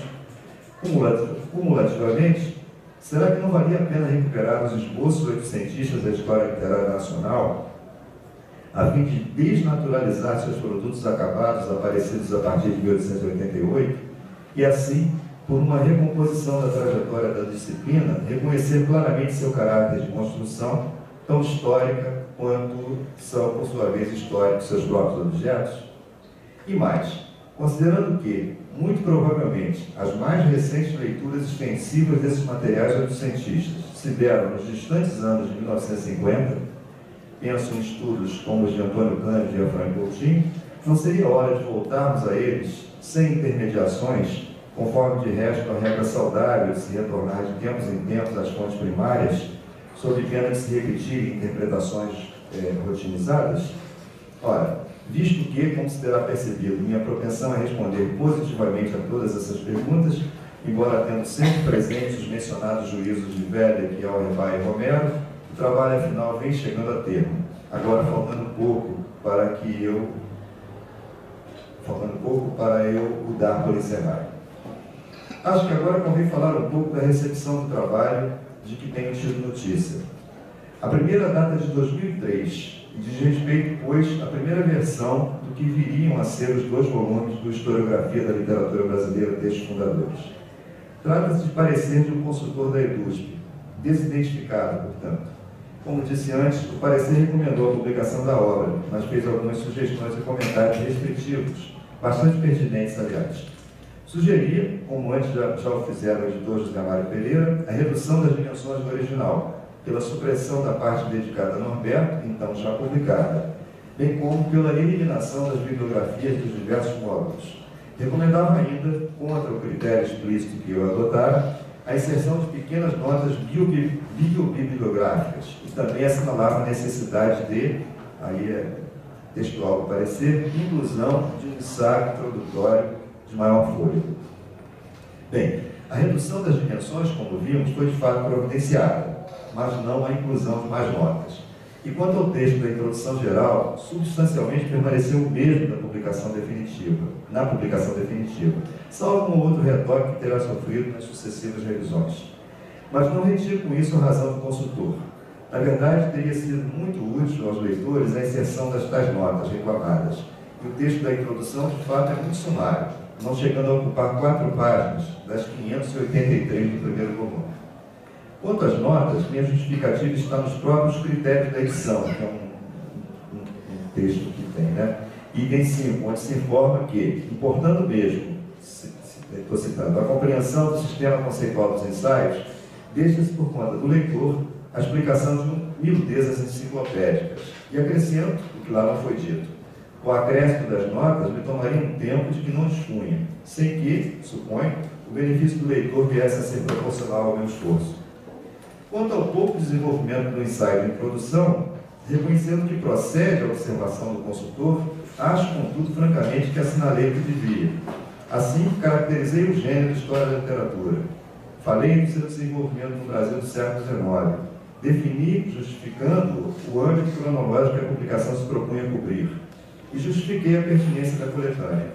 Cumulativamente, será que não valia a pena recuperar os esboços oitocentistas da história literária nacional, a fim de desnaturalizar seus produtos acabados aparecidos a partir de 1888, e assim, por uma recomposição da trajetória da disciplina, reconhecer claramente seu caráter de construção, tão histórica quanto são, por sua vez, históricos seus próprios objetos? E mais, considerando que, muito provavelmente, as mais recentes leituras extensivas desses materiais oitocentistas se deram nos distantes anos de 1950, penso em estudos como os de Antônio Cândido e Efraim Coutinho, não seria hora de voltarmos a eles, sem intermediações, conforme de resto a regra saudável de se retornar de tempos em tempos às fontes primárias, sob pena de se repetirem interpretações rotinizadas? Ora, visto que, como se terá percebido, minha propensão a responder positivamente a todas essas perguntas, embora tendo sempre presentes os mencionados juízos de Vérec, Auerbach e Romero, o trabalho afinal vem chegando a termo, agora faltando pouco para eu o dar por encerrado. Acho que agora convém falar um pouco da recepção do trabalho de que tenho tido notícia. A primeira data de 2003 e diz respeito, pois, à primeira versão do que viriam a ser os 2 volumes do Historiografia da Literatura Brasileira destes fundadores. Trata-se de parecer de um consultor da EDUSP, desidentificado, portanto. Como disse antes, o parecer recomendou a publicação da obra, mas fez algumas sugestões e comentários restritivos, bastante pertinentes, aliás. Sugeria, como antes já o fizeram o editor José Mário Pereira, a redução das dimensões do original, pela supressão da parte dedicada a Norberto, então já publicada, bem como pela eliminação das bibliografias dos diversos módulos. Recomendava ainda, contra o critério explícito que eu adotara, a inserção de pequenas notas biobibliográficas, e também assinalava a necessidade de, aí é textual do parecer, inclusão de um ensaio introdutório de maior fôlego. Bem, a redução das dimensões, como vimos, foi de fato providenciada, mas não a inclusão de mais notas. E quanto ao texto da introdução geral, substancialmente permaneceu o mesmo na publicação definitiva, salvo um outro retoque que terá sofrido nas sucessivas revisões. Mas não retiro com isso a razão do consultor. Na verdade, teria sido muito útil aos leitores a inserção das tais notas reclamadas, e o texto da introdução, de fato, é muito sumário, não chegando a ocupar 4 páginas das 583 do primeiro volume. Quanto às notas, minha justificativa está nos próprios critérios da edição, que é um texto que tem, né? Item 5, onde se informa que, importando mesmo, estou citando, a compreensão do sistema conceitual dos ensaios, deixa-se por conta do leitor a explicação de um miudezas enciclopédicas. E acrescento o que lá não foi dito. Com o acréscimo das notas, me tomaria um tempo de que não dispunha, sem que, suponho, o benefício do leitor viesse a ser proporcional ao meu esforço. Quanto ao pouco desenvolvimento do ensaio de introdução, reconhecendo que procede a observação do consultor, acho, contudo, francamente, que assinalei o que devia. Assim, caracterizei o gênero de história da literatura. Falei do seu desenvolvimento no Brasil do século XIX. Defini, justificando o âmbito cronológico que a publicação se propunha cobrir. E justifiquei a pertinência da coletânea.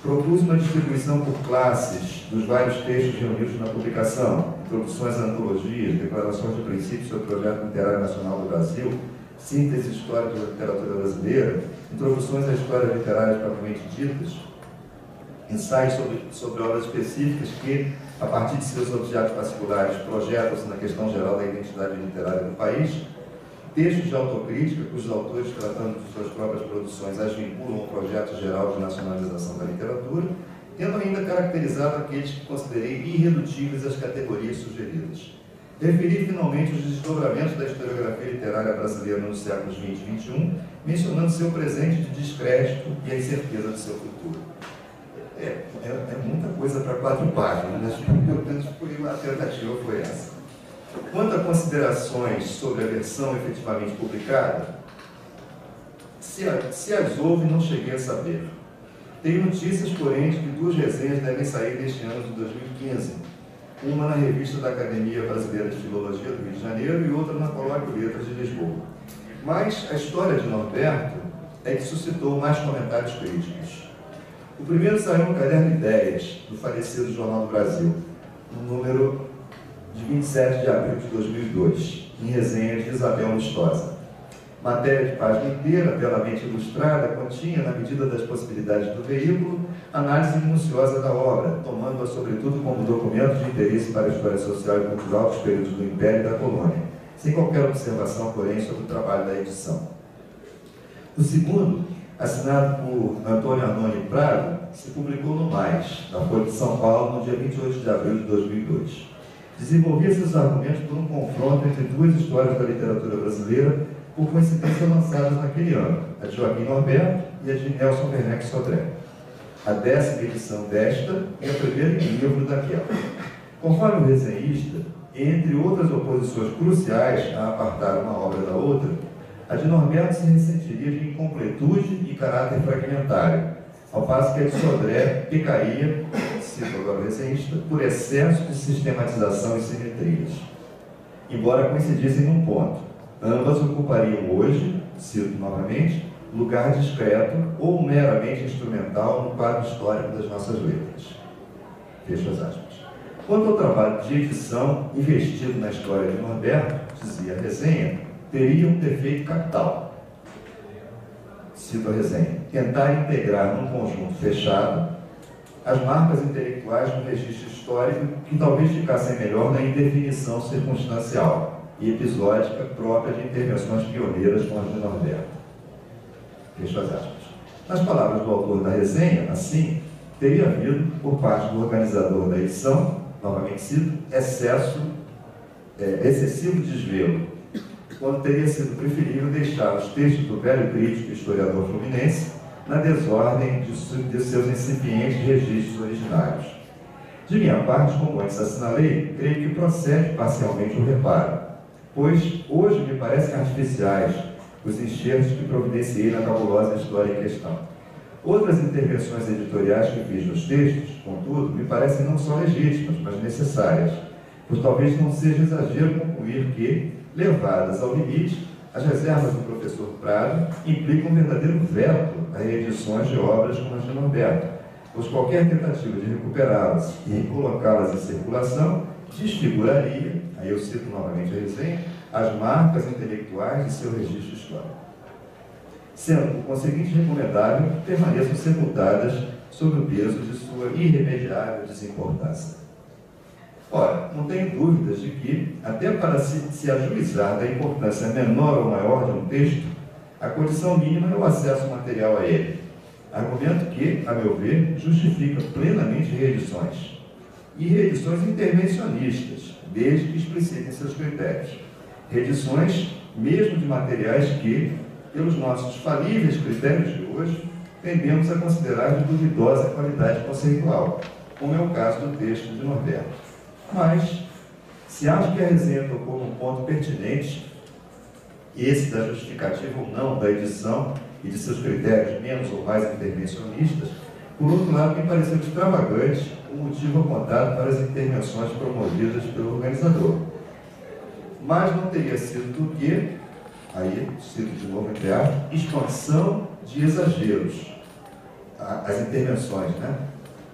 Propus uma distribuição por classes dos vários textos reunidos na publicação, introduções a antologias, declarações de princípios sobre o projeto literário nacional do Brasil, síntese histórica da literatura brasileira, introduções à história literária propriamente ditas, ensaios sobre obras específicas que, a partir de seus objetos particulares, projetam-se na questão geral da identidade literária do país, textos de autocrítica, cujos autores, tratando de suas próprias produções, as vinculam ao projeto geral de nacionalização da literatura, tendo ainda caracterizado aqueles que considerei irredutíveis às categorias sugeridas. Referi finalmente os desdobramentos da historiografia literária brasileira nos séculos XX e XXI, mencionando seu presente de descrédito e a incerteza de seu futuro. É muita coisa para 4 páginas, mas pelo menos a alternativa foi essa. Quanto a considerações sobre a versão efetivamente publicada, se as houve, não cheguei a saber. Tenho notícias, porém, de que 2 resenhas devem sair deste ano de 2015. Uma na revista da Academia Brasileira de Filologia do Rio de Janeiro e outra na Colóquio Letras de Lisboa. Mas a história de Norberto é que suscitou mais comentários críticos. O primeiro saiu no Caderno Ideias, do falecido Jornal do Brasil, no número de 27 de abril de 2002, em resenha de Isabel Lustosa. Matéria de página inteira, belamente ilustrada, continha, na medida das possibilidades do veículo, análise minuciosa da obra, tomando-a sobretudo como documento de interesse para a história social e cultural dos períodos do Império e da Colônia, sem qualquer observação, porém, sobre o trabalho da edição. O segundo, assinado por Antônio Arnone Prado, se publicou no Mais, da Folha de São Paulo, no dia 28 de abril de 2002. Desenvolvia seus argumentos por um confronto entre 2 histórias da literatura brasileira, por coincidência lançadas naquele ano, a de Joaquim Norberto e a de Nelson Werneck Sodré. A 10ª edição desta é o primeiro livro daquela. Conforme o resenhista, entre outras oposições cruciais a apartar uma obra da outra, a de Norberto se ressentiria de incompletude e caráter fragmentário, ao passo que a de Sodré pecaria, cito agora o resenhista, por excesso de sistematização e simetrias. Embora coincidissem num ponto, ambas ocupariam hoje, cito novamente, lugar discreto ou meramente instrumental no quadro histórico das nossas letras. Fecho as aspas. Quanto ao trabalho de edição investido na história de Norberto, dizia a resenha, teria um defeito capital. Cito a resenha: tentar integrar num conjunto fechado as marcas intelectuais no registro histórico que talvez ficassem melhor na indefinição circunstancial e episódica própria de intervenções pioneiras como as de Norberto. Fecho as aspas. Nas palavras do autor da resenha, assim, teria havido, por parte do organizador da edição, novamente cito, excessivo desvelo, quando teria sido preferível deixar os textos do velho crítico e historiador fluminense na desordem de seus incipientes registros originários. De minha parte, como antes assinalei, creio que procede parcialmente o reparo, pois hoje me parecem artificiais os enxertos que providenciei na cabulosa história em questão. Outras intervenções editoriais que fiz nos textos, contudo, me parecem não só legítimas, mas necessárias, pois talvez não seja exagero concluir que, levadas ao limite, as reservas do professor Prado implicam um verdadeiro veto a reedições de obras como as de Norberto, pois qualquer tentativa de recuperá-las e recolocá-las em circulação desfiguraria, aí eu cito novamente a resenha, as marcas intelectuais de seu registro histórico. Sendo, por conseguinte, recomendável que permaneçam sepultadas sob o peso de sua irremediável desimportância. Ora, não tenho dúvidas de que, até para se ajuizar da importância menor ou maior de um texto, a condição mínima é o acesso material a ele, argumento que, a meu ver, justifica plenamente reedições, e reedições intervencionistas, desde que explicitem seus critérios. Reedições mesmo de materiais que, pelos nossos falíveis critérios de hoje, tendemos a considerar de duvidosa qualidade conceitual, como é o caso do texto de Norberto. Mas, se acho que a resenha tocou num ponto pertinente, esse da justificativa ou não da edição e de seus critérios menos ou mais intervencionistas, por outro lado, me pareceu extravagante o motivo apontado para as intervenções promovidas pelo organizador. Mas não teria sido do que, aí, cito de novo entre aspas, expansão de exageros. As intervenções, né,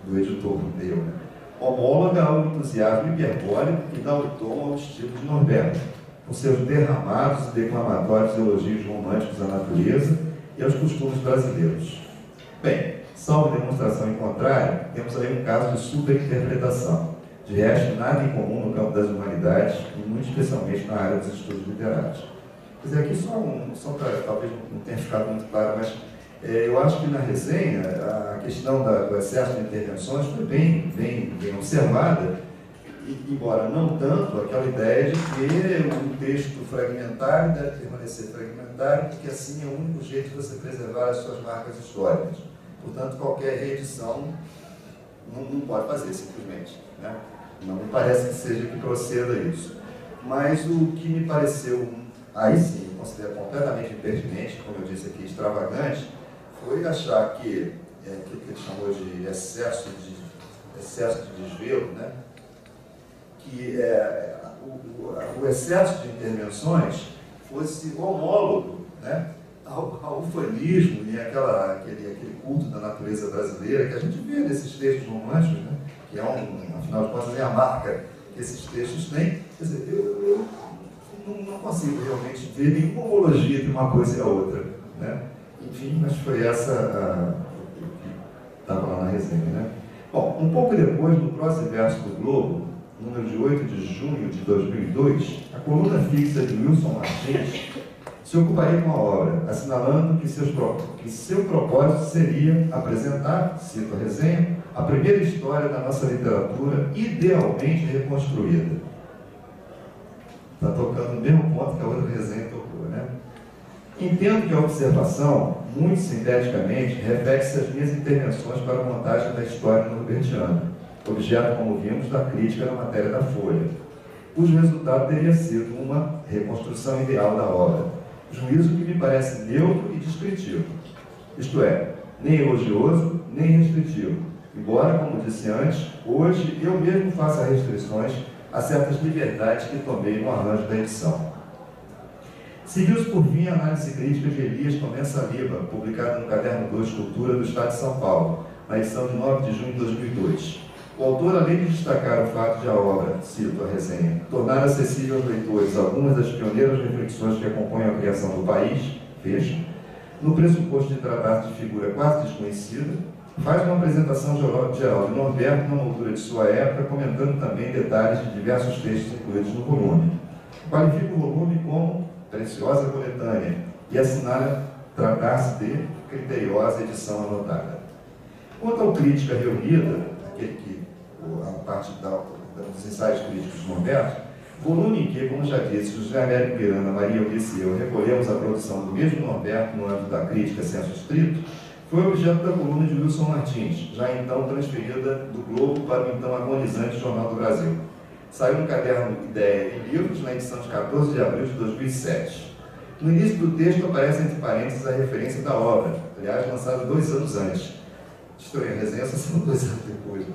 do editor Monteiro, né, homóloga ao entusiasmo hiperbólico que dá o tom ao estilo de Norberto, com seus derramados e declamatórios elogios românticos à natureza e aos costumes brasileiros. Bem, salvo demonstração em contrário, temos aí um caso de superinterpretação. De resto, nada em comum no campo das humanidades e muito especialmente na área dos estudos literários. Quer dizer, aqui só para, talvez não tenha ficado muito claro, mas eu acho que na resenha a questão do excesso de intervenções foi bem observada, embora não tanto aquela ideia de que um texto fragmentário deve permanecer fragmentário, porque assim é o único jeito de você preservar as suas marcas históricas. Portanto, qualquer reedição não pode fazer simplesmente, né? Não me parece que seja que proceda isso. Mas o que me pareceu, aí sim, eu considero completamente impertinente, como eu disse aqui, extravagante, foi achar que aquilo que ele chamou de excesso de desvelo, né? Que o excesso de intervenções fosse homólogo, né, ao ufanismo e aquele culto da natureza brasileira que a gente vê nesses textos românticos, né, que afinal de contas, é a marca que esses textos têm. Quer dizer, eu não consigo realmente ver nenhuma homologia entre uma coisa e a outra, né? Enfim, mas foi essa que estava lá na resenha, né? Bom, um pouco depois, no próximo verso do Globo, número de 8 de junho de 2002, a coluna fixa de Wilson Martins se ocuparia com a obra, assinalando que seu propósito seria apresentar, cito a resenha, a primeira história da nossa literatura idealmente reconstruída. Está tocando no mesmo ponto que a outra resenha tocou, né? Entendo que a observação, muito sinteticamente, refere-se às minhas intervenções para a montagem da história norbertiana, objeto, como vimos, da crítica na matéria da Folha, cujo resultado teria sido uma reconstrução ideal da obra, juízo que me parece neutro e descritivo, isto é, nem elogioso, nem restritivo, embora, como disse antes, hoje eu mesmo faça restrições a certas liberdades que tomei no arranjo da edição. Seguiu-se por fim a análise crítica de Elias Tomé Saliba, publicada no Caderno 2 Cultura do Estado de São Paulo, na edição de 9 de junho de 2002. O autor, além de destacar o fato de a obra, cito a resenha, tornar acessível aos leitores algumas das pioneiras reflexões que acompanham a criação do país, fecha, no pressuposto de tratar-se de figura quase desconhecida, faz uma apresentação geral de Norberto na altura de sua época, comentando também detalhes de diversos textos incluídos no volume. Qualifica o volume como preciosa coletânea e assinala tratar-se de criteriosa edição anotada. Quanto ao Crítica Reunida, aquele que a parte dos ensaios críticos de Norberto, volume em que, como já disse, José Américo Miranda, Maria Eunice e eu recolhemos a produção do mesmo Norberto no âmbito da crítica sensu estrito, foi objeto da coluna de Wilson Martins, já então transferida do Globo para o então agonizante Jornal do Brasil. Saiu no caderno Ideia e Livros, na edição de 14 de abril de 2007. No início do texto aparece entre parênteses a referência da obra, aliás, lançada 2 anos antes. Estou em resenha, só são 2 anos depois.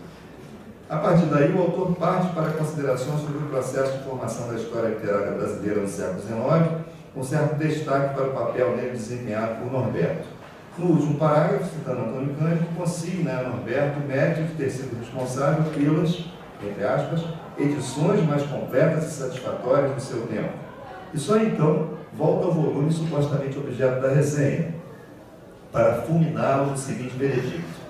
A partir daí, o autor parte para considerações sobre o processo de formação da história literária brasileira no século XIX, com certo destaque para o papel nele desempenhado por Norberto. No último parágrafo, citando Antônio Cândido, consigna a Norberto o mérito de ter sido responsável pelas, entre aspas, edições mais completas e satisfatórias do seu tempo. E só então volta ao volume supostamente objeto da resenha, para fulminá-lo no seguinte veredicto.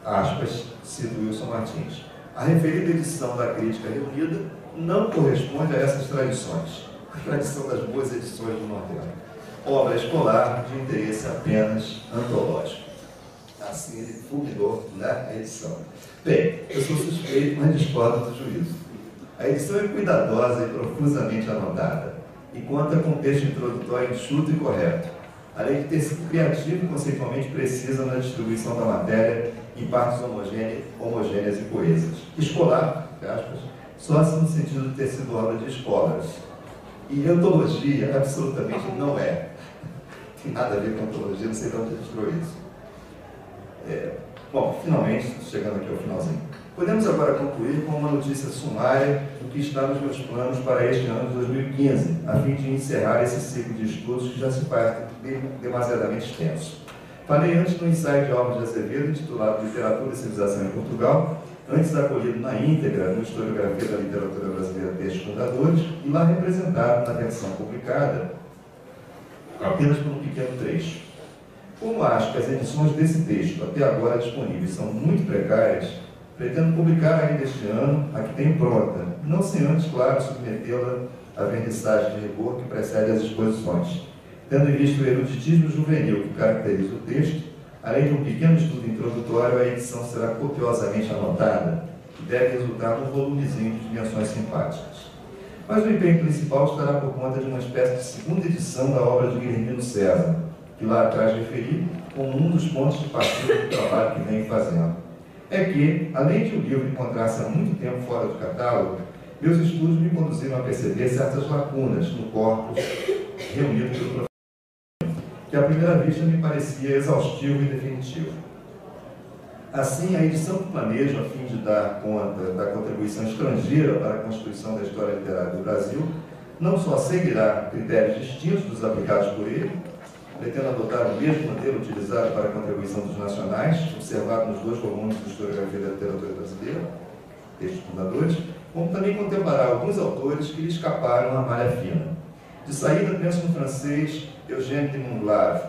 Aspas, cito Wilson Martins. A referida edição da Crítica Reunida não corresponde a essas tradições, a tradição das boas edições do Norberto. Obra escolar de interesse apenas antológico. Assim ele fulminou na edição. Bem, eu sou suspeito, mas discordo do juízo. A edição é cuidadosa e profusamente anotada. e conta com um texto introdutório enxuto e correto, além de ter sido criativo e conceitualmente precisa na distribuição da matéria em partes homogêneas e coesas. Escolar, entre aspas, só-se no sentido de ter sido obra de escolas. E antologia, absolutamente não é. Tem nada a ver com antologia, não sei de onde ele tirou isso. Bom, finalmente, chegando aqui ao finalzinho. Podemos agora concluir com uma notícia sumária do que está nos meus planos para este ano de 2015, a fim de encerrar esse ciclo de estudos que já se faz demasiadamente extenso. Falei antes no ensaio de Alves de Azevedo, intitulado Literatura e Civilização em Portugal, antes acolhido na íntegra no Historiografia da Literatura Brasileira Textos Fundadores, e lá representado na versão publicada apenas por um pequeno trecho. Como acho que as edições desse texto até agora disponíveis são muito precárias, pretendo publicar ainda este ano a que tenho pronta, não sem antes, claro, submetê-la à vernissagem de rigor que precede as exposições, tendo em vista o eruditismo juvenil que caracteriza o texto. Além de um pequeno estudo introdutório, a edição será copiosamente anotada e deve resultar num volumezinho de dimensões simpáticas. Mas o empenho principal estará por conta de uma espécie de segunda edição da obra de Guilhermino César, que lá atrás referi como um dos pontos de partida do trabalho que venho fazendo. É que, além de o livro encontrar-se há muito tempo fora do catálogo, meus estudos me conduziram a perceber certas lacunas no corpus reunido pelo professor, que à primeira vista me parecia exaustivo e definitivo. Assim, a edição que planejo a fim de dar conta da contribuição estrangeira para a constituição da história literária do Brasil não só seguirá critérios distintos dos aplicados por ele, pretendo adotar o mesmo modelo utilizado para a contribuição dos nacionais, observado nos 2 volumes de Historiografia da Literatura Brasileira, textos fundadores, como também contemplará alguns autores que lhe escaparam à malha fina. De saída, penso no francês Eugène de Montglave,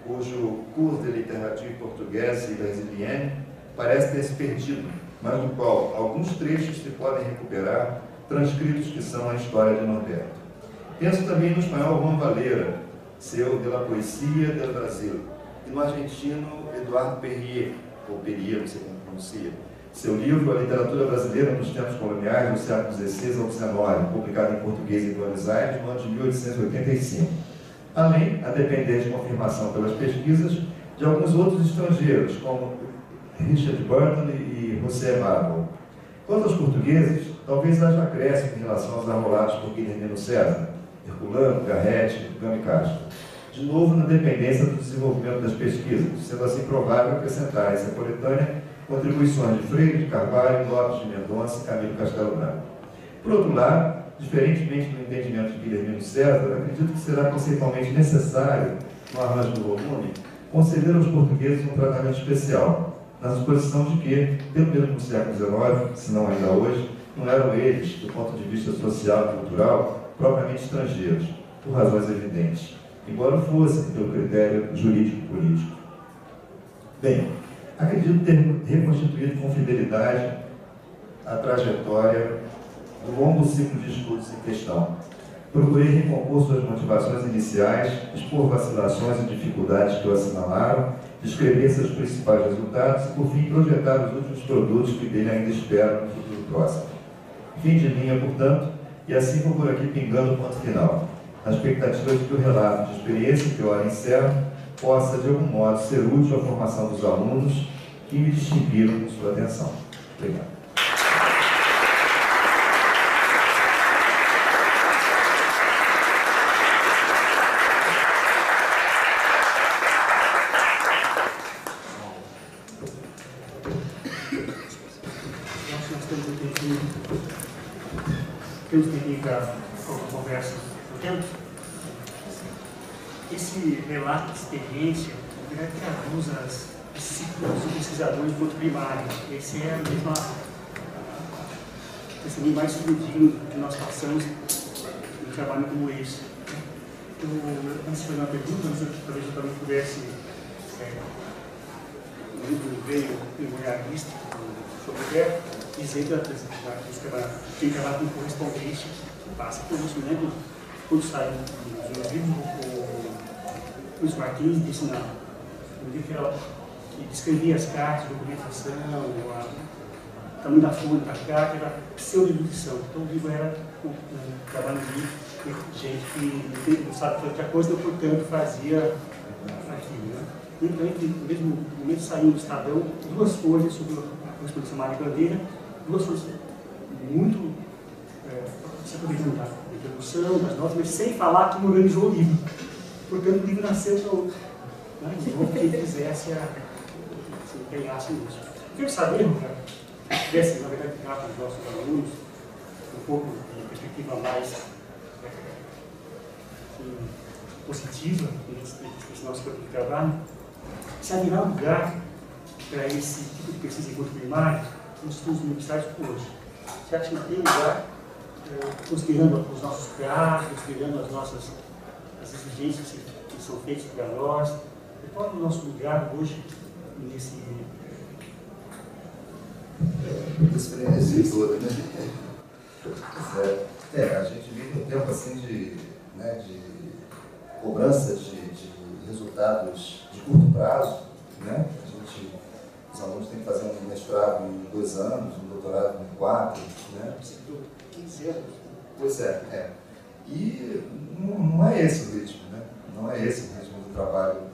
cujo Cours de Littérature Portugaise et Brésilienne parece ter se perdido, mas do qual alguns trechos se podem recuperar, transcritos que são a história de Norberto. Penso também no espanhol Juan Valera, seu De la Poesia del Brasil, e no argentino Eduardo Perrier, ou Perrier, não sei como pronuncia, seu livro A Literatura Brasileira nos Tempos Coloniais, do século XVI ao XIX, publicado em português em Buenos Aires no ano de 1885. Além, a depender de confirmação pelas pesquisas, de alguns outros estrangeiros, como Richard Burton e José Marvel. Quanto aos portugueses, talvez haja acréscimo em relação aos arrolados por Guilhermino César, Herculano, Garrett, Gami Castro. De novo, na dependência do desenvolvimento das pesquisas, sendo assim provável acrescentar essa coletânea contribuições de Freire de Carvalho, Lopes de Mendonça e Camilo Castelo Branco. Por outro lado, diferentemente do entendimento de Guilhermino César, acredito que será conceitualmente necessário, no arranjo do volume, conceder aos portugueses um tratamento especial, na suposição de que, pelo menos no século XIX, se não ainda hoje, não eram eles, do ponto de vista social e cultural, propriamente estrangeiros, por razões evidentes, embora fossem pelo critério jurídico-político. Bem, acredito ter reconstituído com fidelidade a trajetória do longo ciclo de estudos em questão. Procurei recompor suas motivações iniciais, expor vacilações e dificuldades que o assinalaram, descrever seus principais resultados e, por fim, projetar os últimos produtos que dele ainda espero no futuro próximo. Fim de linha, portanto, e assim vou por aqui pingando o ponto final, na expectativa de que o relato de experiência que eu ora encerro possa, de algum modo, ser útil à formação dos alunos que me distinguiram com sua atenção. Obrigado. Temos que para uma conversa no tempo. Esse relato de experiência traduz os ciclos do pesquisador enquanto primário. Esse é a mesma testemunho mais fidedigno que nós passamos em um trabalho como esse. Antes de fazer uma pergunta, talvez eu também pudesse o livro veio memorialista sobre o Roberto, dizer que quem trabalha com correspondência passa por isso, né? Quando sai os meus livros, o Luiz Martins disse no livro que descrevia as cartas, a documentação, o tamanho da folha da carta, era pseudo-erudição. Então o livro era o trabalho de gente que não sabe fazer outra coisa, então, portanto, fazia aquilo. Né? Então, mesmo no momento saiu do Estadão, duas coisas sobre a correspondência Mário Bandeira, duas coisas muito se aproveitando da introdução, das notas, mas sem falar que organizou o livro. Portanto, o livro nasceu para quem quisesse se empenhasse nisso. Eu queria saber, se tivesse, na verdade, ficar com os nossos alunos, um pouco de perspectiva mais positiva nesse nosso campo de trabalho, se haverá lugar para esse tipo de pesquisa em curso primário nos estudos universitários hoje. Você acha que não tem lugar, considerando os nossos prazos, considerando as exigências que são feitas para nós? Qual é o nosso lugar hoje nesse experiência toda, né? A gente vive um tempo assim de cobrança de resultados de curto prazo, né? Os alunos têm que fazer um mestrado em 2 anos, um doutorado em 4, né? 15 anos. Pois é. E não é esse o ritmo, né? Não é esse o ritmo do trabalho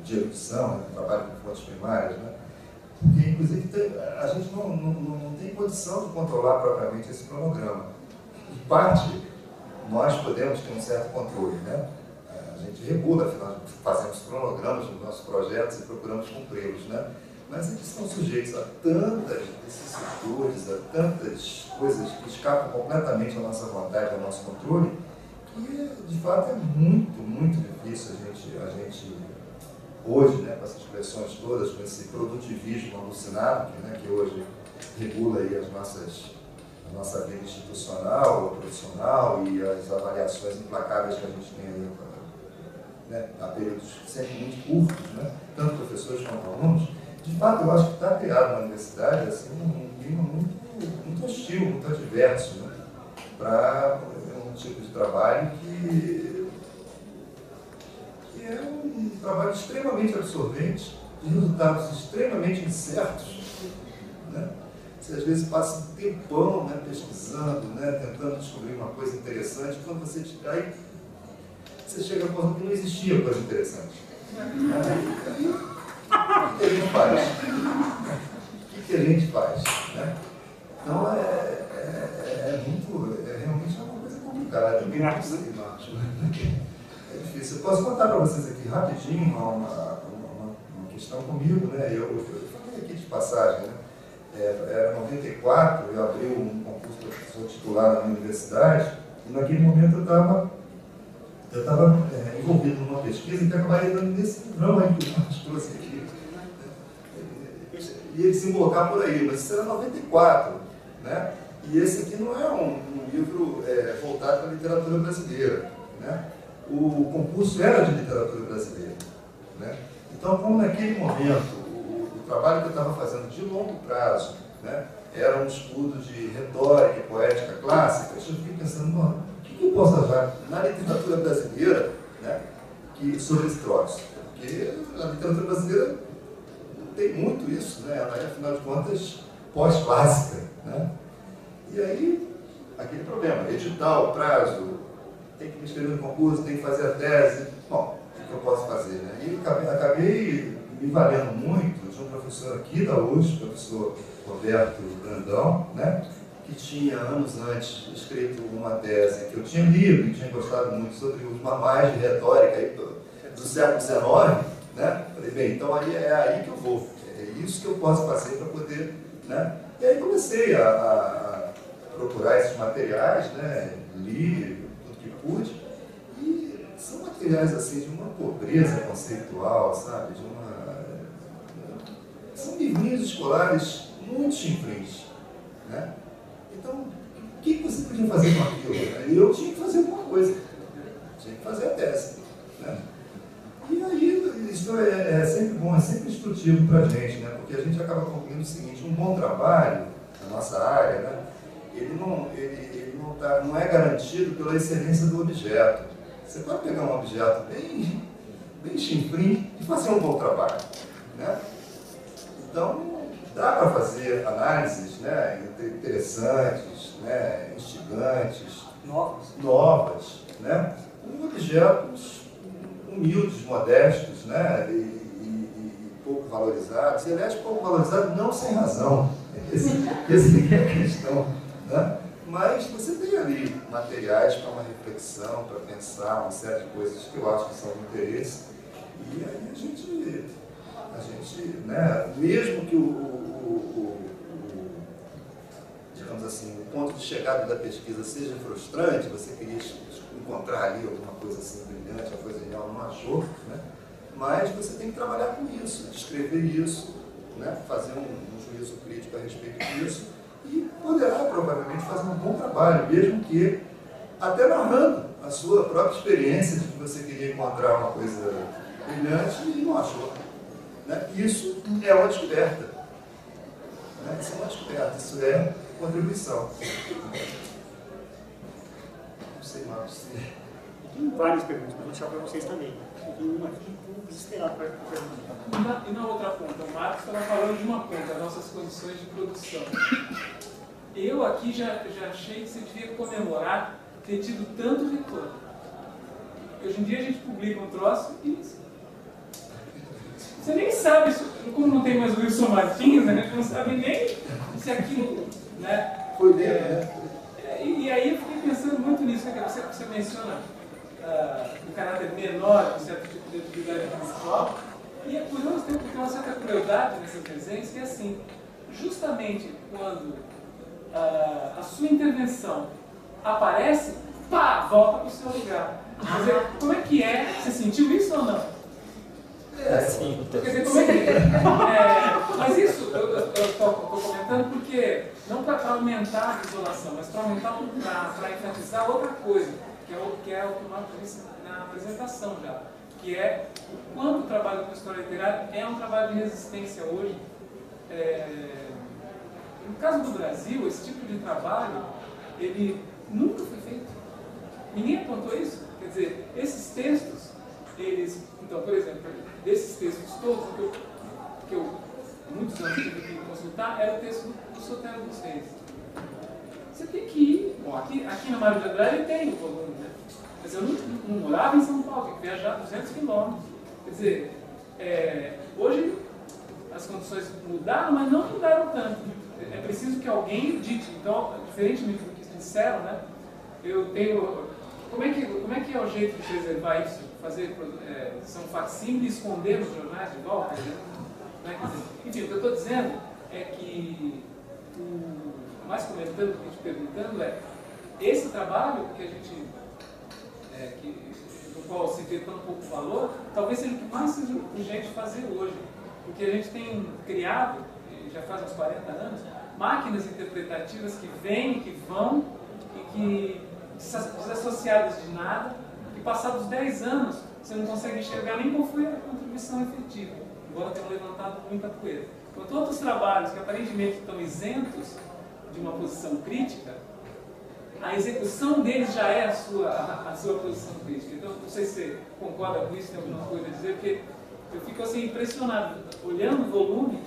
de erudição, do trabalho com fontes primárias, né? Porque, inclusive, a gente não tem condição de controlar propriamente esse cronograma. Em parte, nós podemos ter um certo controle, né? A gente regula, afinal, fazemos cronogramas nos nossos projetos e procuramos cumpri-los, né? Mas eles são sujeitos a tantas vicissitudes, a tantas coisas que escapam completamente à nossa vontade, ao nosso controle, que, de fato, é muito, muito difícil a gente hoje, né, com essas pressões todas, com esse produtivismo alucinado que hoje regula aí a nossa vida institucional, profissional e as avaliações implacáveis que a gente tem aí, né, a períodos sempre muito curtos, né, tanto professores quanto alunos. De fato, eu acho que está criado na universidade assim, um clima muito hostil, muito adverso, né, para um tipo de trabalho que é um trabalho extremamente absorvente, de resultados extremamente incertos, né? Você às vezes passa um tempão, né, pesquisando, né, tentando descobrir uma coisa interessante, quando você você chega a uma conclusão que não existia coisa interessante. O que a gente faz? O que a gente faz? Né? Então realmente é uma coisa complicada. É difícil. Eu posso contar para vocês aqui rapidinho uma questão comigo, né? Eu falei aqui de passagem, né? Era 94, eu abri um concurso para professor titular na minha universidade, e naquele momento eu estava envolvido numa pesquisa que acabaria dando nesse livrão aí que o Marcos trouxe aqui. Ia desembocar por aí, mas isso era 94, né? E esse aqui não é um livro voltado para a literatura brasileira, né? O concurso era de literatura brasileira, né? Então, como naquele momento o trabalho que eu estava fazendo de longo prazo, né, era um estudo de retórica e poética clássica, eu fiquei pensando, o que eu posso achar na literatura brasileira, né, sobre esse troço? Porque a literatura brasileira tem muito isso, né? Ela é, afinal de contas, pós-clássica, né? E aí, aquele problema, edital, prazo, tem que me inscrever no concurso, tem que fazer a tese. Bom, o que eu posso fazer, né? E acabei me valendo muito de um professor aqui da USP, o professor Roberto Brandão, né? Que tinha, anos antes, escrito uma tese que eu tinha lido e tinha gostado muito sobre os manuais de retórica aí do século XIX, né? Falei, bem, então é aí que eu vou, é isso que eu posso fazer para poder, né? E aí comecei a procurar esses materiais, né? Li tudo que pude, e são materiais assim de uma pobreza conceitual, sabe? São livrinhos escolares muito chinfrins, né? Então, o que você podia fazer com aquilo? E eu tinha que fazer alguma coisa, tinha que fazer a tese, né? E aí, isso é sempre bom, é sempre instrutivo para a gente, né? Porque a gente acaba concluindo o seguinte: um bom trabalho na nossa área, né? Ele não é garantido pela excelência do objeto. Você pode pegar um objeto bem chinfrim e fazer um bom trabalho, né? Então, dá para fazer análises, né, interessantes, né, instigantes, novas, né, com objetos humildes, modestos, né, e pouco valorizados. E, aliás, pouco valorizados não sem razão. Essa é a questão, né? Mas você tem ali materiais para uma reflexão, para pensar uma série de coisas que eu acho que são de interesse. E aí a gente, né, mesmo que digamos assim, o ponto de chegada da pesquisa seja frustrante, você queria encontrar ali alguma coisa assim brilhante, uma coisa genial, não achou, né? Mas você tem que trabalhar com isso, descrever isso, né? Fazer um juízo crítico a respeito disso e poderá provavelmente fazer um bom trabalho, mesmo que até narrando a sua própria experiência de que você queria encontrar uma coisa brilhante e não achou, né? Isso é uma descoberta, né? Isso é uma descoberta, isso é contribuição. Não sei mais se... Tem várias perguntas, mas vou deixar para vocês também. Tem uma aqui, vou desesperar para perguntar. E na outra ponta, o Marcos estava falando de uma ponta, as nossas condições de produção. Eu aqui já achei que você devia comemorar ter tido tanto retorno. Hoje em dia a gente publica um troço e você nem sabe, como não tem mais o Wilson Martins, né, a gente não sabe nem se aquilo, né? Foi dele, né? E aí eu fiquei pensando muito nisso, né? Você menciona o caráter menor de certo tipo de atividade intelectual, e é curioso, tem uma certa crueldade nessa presença, que é assim, justamente quando a sua intervenção aparece, pá, volta para o seu lugar. Quer dizer, como é que é? Você sentiu isso ou não? Sim. Quer dizer, como é que mas isso eu estou comentando porque não para aumentar a isolação, mas para aumentar, para enfatizar outra coisa, que é o que o Marcos disse na apresentação já, que é o quanto o trabalho com história literária é um trabalho de resistência hoje. No caso do Brasil, esse tipo de trabalho, ele nunca foi feito. Ninguém apontou isso. Quer dizer, esses textos, eles... Então, por exemplo, desses textos todos que eu muitos anos tive que consultar, era o texto do Sotero dos Reis. Você tem que ir... Bom, aqui na Mário de Andrade tem o volume, né? Mas eu não morava em São Paulo, tinha que viajar 200 quilômetros. Quer dizer, hoje as condições mudaram, mas não mudaram tanto. É preciso que alguém edite. Então, diferentemente do que disseram, né? Eu tenho... Como é que é o jeito de preservar isso? Fazer são facsímiles e esconder os jornais de volta? Né? Enfim, o que eu estou dizendo é que, mais comentando, a gente perguntando, esse trabalho que a gente, no qual se vê tão pouco valor, talvez seja o que mais seja urgente fazer hoje. Porque a gente tem criado, já faz uns 40 anos, máquinas interpretativas que vêm, que vão, e que desassociadas de nada, e passados 10 anos você não consegue enxergar nem qual foi a contribuição efetiva, embora tenham levantado muita poeira. Enquanto outros trabalhos que aparentemente estão isentos de uma posição crítica, a execução deles já é a sua posição crítica. Então, não sei se você concorda com isso, tem alguma coisa a dizer, porque eu fico assim impressionado, olhando o volume.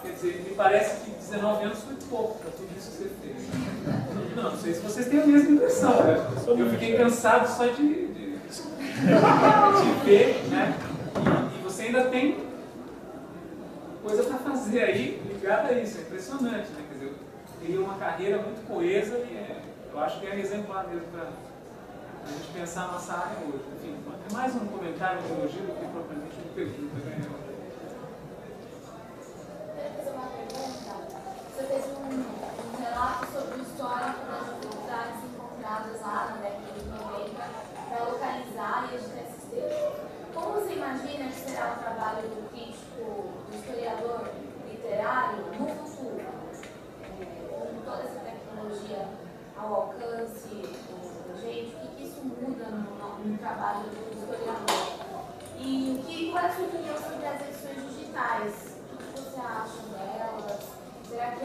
Quer dizer, me parece que 19 anos foi pouco para tudo isso que você fez. Não sei se vocês têm a mesma impressão. Né? Eu fiquei cansado só de ver, né? E você ainda tem coisa para fazer aí ligada a isso. É impressionante, né? Quer dizer, eu teria uma carreira muito coesa e eu acho que é exemplar mesmo para a gente pensar a nossa área hoje. Enfim, é mais um comentário, um elogio do que propriamente uma pergunta. Né? Você fez um relato sobre o histórico das dificuldades encontradas lá na década de 90 para localizar e editar esses textos. Como você imagina que será o trabalho do crítico, do historiador literário no futuro? Com toda essa tecnologia ao alcance da gente, o que isso muda no trabalho do historiador? E qual é a sua opinião sobre as edições digitais? O que você acha delas? Será que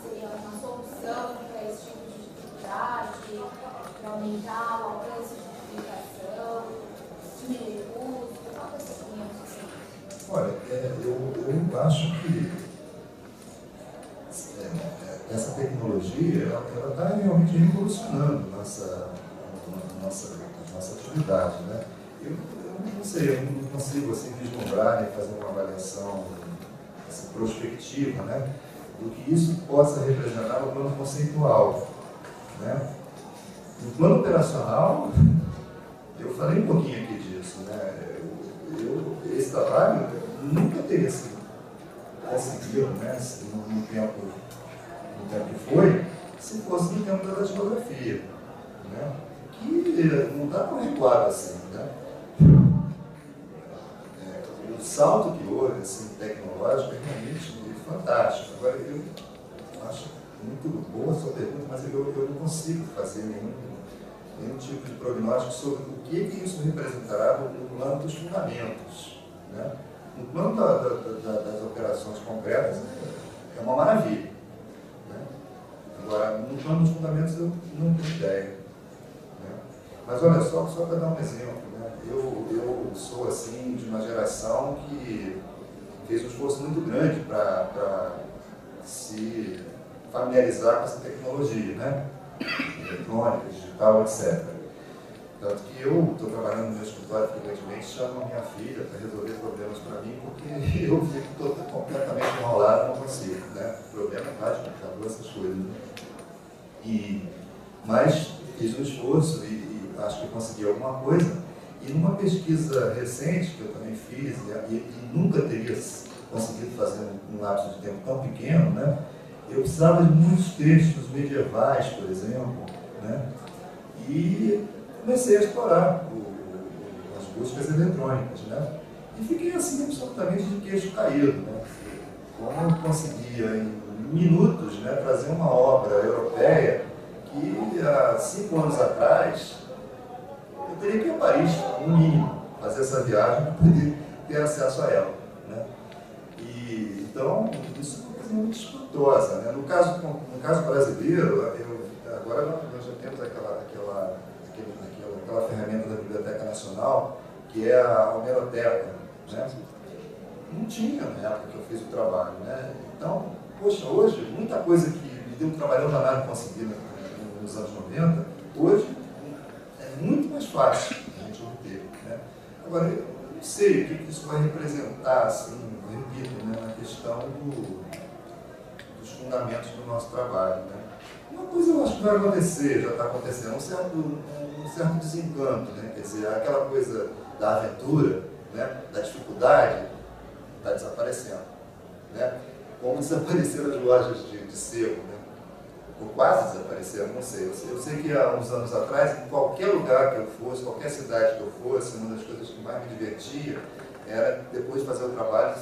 seria uma solução para esse tipo de dificuldade, para aumentar o alcance de publicação, diminuir o custo? Qual é a sua opinião? Olha, eu eu acho que essa tecnologia ela está realmente revolucionando a nossa atividade, né? Eu não sei, eu não consigo assim, vislumbrar, né, fazer uma avaliação assim, prospectiva, né, do que isso possa representar no plano conceitual, né? No plano operacional, eu falei um pouquinho aqui disso, né? Esse trabalho nunca teria sido conseguido, né, no tempo que foi, se fosse no tempo da datilografia, né? Que não está tão recuado assim, né? O salto que houve assim, tecnológico é realmente fantástico. Agora, eu acho muito boa a sua pergunta, mas eu não consigo fazer nenhum tipo de prognóstico sobre o que isso representará no plano dos fundamentos, né? No plano das operações concretas, é uma maravilha, né? Agora, no plano dos fundamentos, eu não tenho ideia, né? Mas olha só para dar um exemplo, né? Eu sou assim, de uma geração que fez um esforço muito grande para se familiarizar com essa tecnologia, né? Eletrônica, digital, etc. Tanto que eu estou trabalhando no meu escritório frequentemente, chamo a minha filha para resolver problemas para mim, porque eu fico completamente enrolado, não consigo, né? Problema mais de computador, essas coisas, né? Mas fiz um esforço e acho que consegui alguma coisa. E numa pesquisa recente, que eu também fiz, e nunca teria conseguido fazer num lapso de tempo tão pequeno, né? Eu precisava de muitos textos medievais, por exemplo, né? E comecei a explorar as buscas eletrônicas, né? E fiquei assim absolutamente de queixo caído, né? Como eu conseguia em minutos, né, trazer uma obra europeia que há 5 anos atrás eu teria que ir a Paris, no mínimo, fazer essa viagem para poder ter acesso a ela, né? E então isso é uma coisa muito espantosa, né? No caso brasileiro, agora nós já temos aquela ferramenta da Biblioteca Nacional, que é a Homeroteca, né? Não tinha na época que eu fiz o trabalho, né? Então, poxa, hoje, muita coisa que me deu um trabalhão danado conseguir nos anos 90, hoje é muito mais fácil a gente obter, né? Agora, eu não sei o que isso vai representar, assim, repito, né, na questão dos fundamentos do nosso trabalho, né? Uma coisa eu acho que vai acontecer, já está acontecendo, um certo desencanto, né? Quer dizer, aquela coisa da aventura, né? Da dificuldade, está desaparecendo, né? Como desapareceram as lojas de sebo, né? Ou quase desapareceram, não sei. Eu sei que há uns anos atrás, em qualquer lugar que eu fosse, qualquer cidade que eu fosse, uma das coisas que mais me divertia era, depois de fazer o trabalho,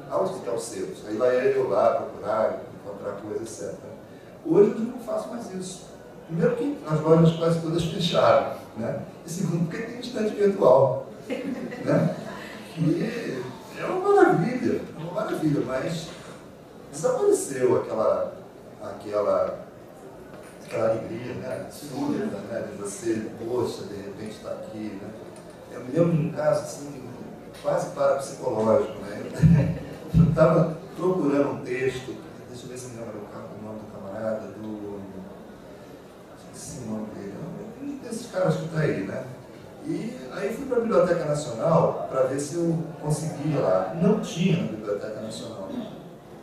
aonde está os sebos? Aí lá ia eu lá procurar, encontrar coisas, etc. Hoje eu não faço mais isso. Primeiro que as lojas quase todas fecharam, né? E segundo porque tem estante virtual, né? Que é uma maravilha, mas desapareceu aquela alegria, né? Súbita, né? De você, poxa, de repente está aqui, né? Eu me lembro de um caso assim, quase parapsicológico, né? Eu estava procurando um texto, deixa eu ver se me lembro o nome do camarada, esqueci o nome dele, um desses caras que está aí, né? E aí fui para a Biblioteca Nacional para ver se eu conseguia lá. Não tinha na Biblioteca Nacional.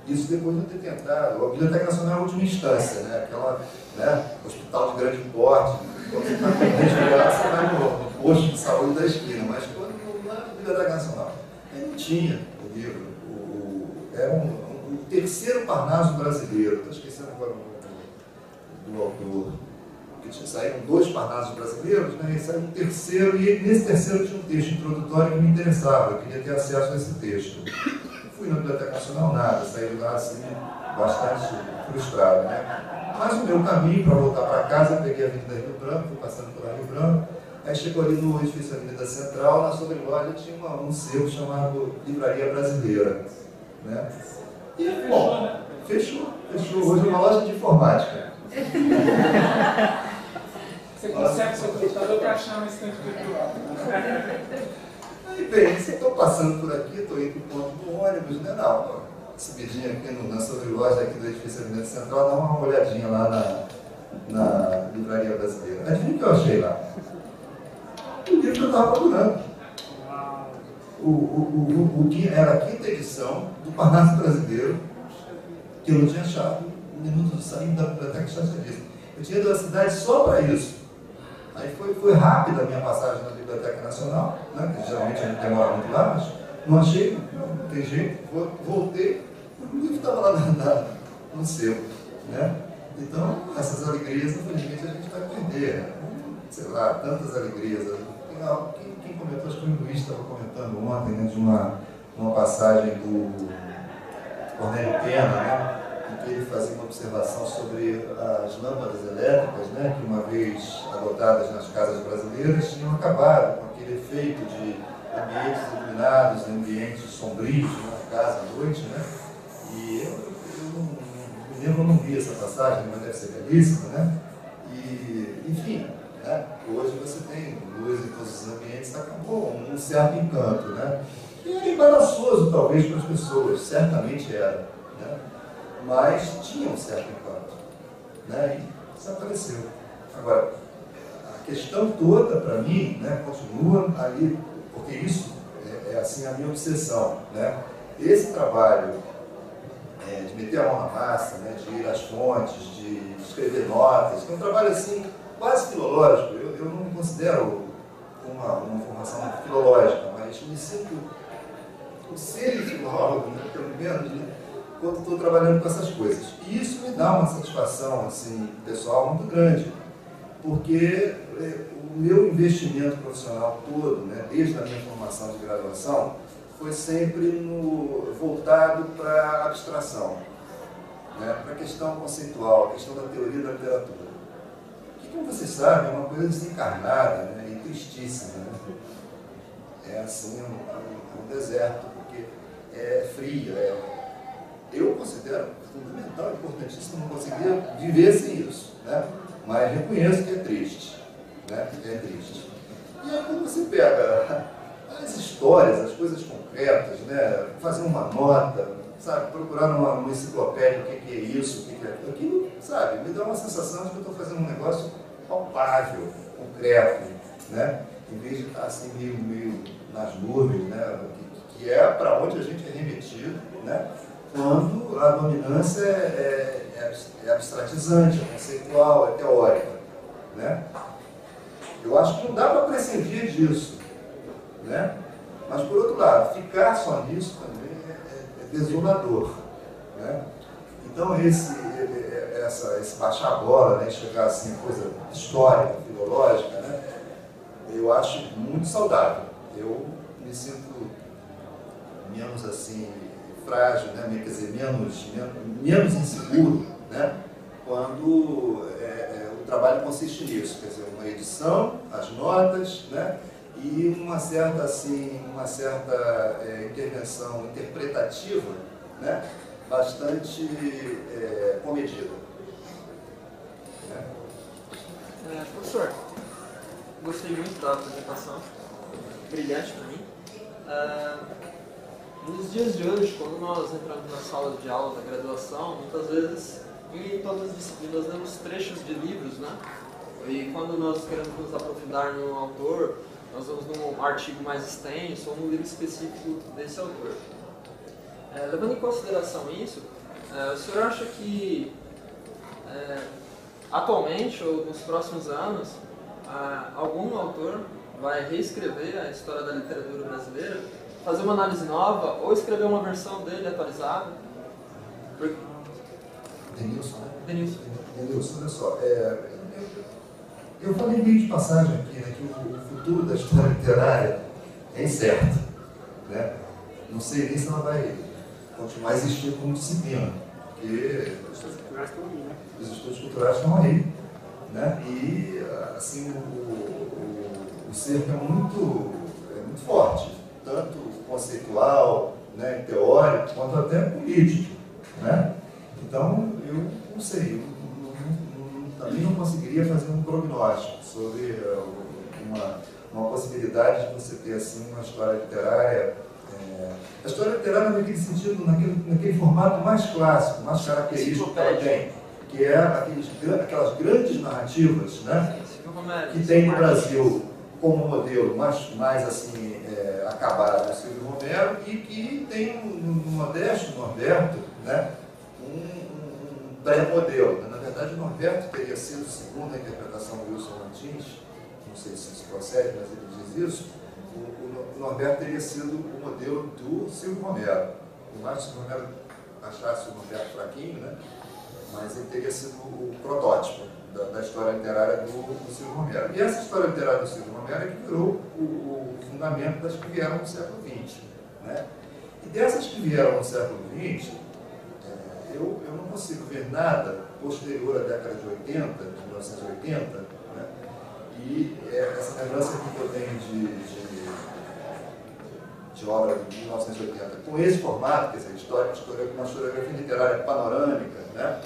Isso depois de eu ter tentado. A Biblioteca Nacional é a última instância, né? Aquela, né? Hospital de grande porte. Quando você está com resfriado, você vai no posto de saúde da esquina. Mas quando lá na Biblioteca Nacional, aí não tinha o livro. Era o terceiro Parnaso brasileiro. Estou esquecendo agora do autor. Porque saíram 2 Parnasos brasileiros, né? E saiu um terceiro, e nesse terceiro tinha um texto introdutório que me interessava. Eu queria ter acesso a esse texto. Fui na Biblioteca Nacional, nada, saí lá assim, bastante frustrado, né? Mas o meu caminho para voltar para casa, eu peguei a Avenida Rio Branco, fui passando pela Rio Branco, aí chegou ali no edifício Avenida Central, na sobreloja tinha um sebo chamado Livraria Brasileira, né? E, bom, fechou. Hoje é uma loja de informática. Você consegue seu computador para achar uma estante virtual. Aí, bem, se estou passando por aqui, estou indo para o ponto do ônibus, né? Não, subidinha aqui na sobreloja aqui do edifício Alimento Central, dá uma olhadinha lá na Livraria Brasileira. Adivinha o que eu achei lá? O livro que eu estava procurando. Era a quinta edição do Parnaso Brasileiro, que eu não tinha achado um minuto de sair da biblioteca estacionista. Eu tinha ido da cidade só para isso. Aí foi rápida a minha passagem na Biblioteca Nacional, né, que geralmente a gente demora muito lá, mas não achei, não tem jeito, voltei, o livro estava lá no sebo. Né? Então, essas alegrias, infelizmente, a gente vai perder. Né? Sei lá, tantas alegrias. Quem comentou, acho que o Luiz estava comentando ontem, né, de uma passagem do Cornélio Pena, né, em que ele fazia uma observação sobre as lâmpadas elétricas, né, que uma vez adotadas nas casas brasileiras tinham acabado com aquele efeito de ambientes iluminados, ambientes sombrios na casa à noite, né? E eu não vi essa passagem, mas deve ser belíssima, né? E, enfim, né? Hoje você tem luz em todos os ambientes, acabou um certo encanto, né? E é embaraçoso, talvez, para as pessoas, certamente era, né? Mas tinha um certo encanto, né? E desapareceu. Agora, a questão toda, para mim, né, continua ali, porque isso é assim, a minha obsessão, né? Esse trabalho de meter a mão na massa, né, de ir às fontes, de escrever notas, que é um trabalho assim, quase filológico. Eu não me considero uma formação filológica, mas me sinto um ser filólogo, né, pelo menos, né, quando estou trabalhando com essas coisas. E isso me dá uma satisfação assim, pessoal muito grande, porque o meu investimento profissional todo, né, desde a minha formação de graduação, foi sempre voltado para a abstração, né, para a questão conceitual, a questão da teoria da literatura. Que, como vocês sabem, é uma coisa desencarnada, né, e tristíssima. Né? É assim um deserto, porque é frio. Eu considero fundamental, importantíssimo, não conseguiria viver sem isso. Né? Mas reconheço que é triste. Né? É triste. E aí, quando você pega as histórias, as coisas concretas, né? Fazer uma nota, sabe? Procurar numa enciclopédia o que é isso, o que é aquilo, sabe? Me dá uma sensação de que eu estou fazendo um negócio palpável, concreto, né? Em vez de estar assim meio nas nuvens, né? Que é para onde a gente é remetido, né? Quando a dominância é abstratizante, é conceitual, é teórica, né? Eu acho que não dá para prescindir disso, né? Mas, por outro lado, ficar só nisso também é desolador, né? Então, esse baixar a bola, né, chegar assim, coisa histórica, filológica, né, eu acho muito saudável. Eu me sinto menos assim, frágil, né, quer dizer, menos inseguro, né, quando o trabalho consiste nisso, quer dizer, uma edição, as notas, né, e uma certa intervenção interpretativa, né, bastante comedida. Né? Professor, gostei muito da apresentação, brilhante para mim. Nos dias de hoje, quando nós entramos na sala de aula da graduação, muitas vezes, em todas as disciplinas, lemos trechos de livros, né? E quando nós queremos nos aprofundar no autor, nós vamos num artigo mais extenso ou num livro específico desse autor. Levando em consideração isso, o senhor acha que atualmente ou nos próximos anos algum autor vai reescrever a história da literatura brasileira, fazer uma análise nova ou escrever uma versão dele atualizada? Denilson, né? Denilson, olha só, eu falei meio de passagem aqui, né, que o futuro da história literária é incerto, né? Não sei nem se ela vai continuar a existir como disciplina, porque os estudos culturais estão aí, né? E assim o cerco é muito forte, tanto conceitual, né, teórico, quanto até político, né? Então eu não sei, também não conseguiria fazer um prognóstico sobre uma possibilidade de você ter assim uma história literária. A história literária naquele sentido, naquele formato mais clássico, mais característico que ela tem, que é aquelas grandes narrativas, né, que tem no Brasil como modelo mais assim, acabado o Silvio Romero, e que tem no Modesto Norberto, né, um pré-modelo. Na verdade, o Norberto teria sido, segundo a interpretação do Wilson Martins, não sei se isso procede, mas ele diz isso, o Norberto teria sido o modelo do Silvio Romero. Por mais que o Silvio Romero achasse o Norberto fraquinho, né, mas ele teria sido o protótipo da história literária do Silvio Romero. E essa história literária do Silvio Romero é que virou o fundamento das que vieram no século XX. Né? E dessas que vieram no século XX, eu não consigo ver nada posterior à década de 80, de 1980, né? E essa lembrança aqui que eu tenho de obra de 1980, com esse formato, quer dizer, uma historiografia literária panorâmica, né?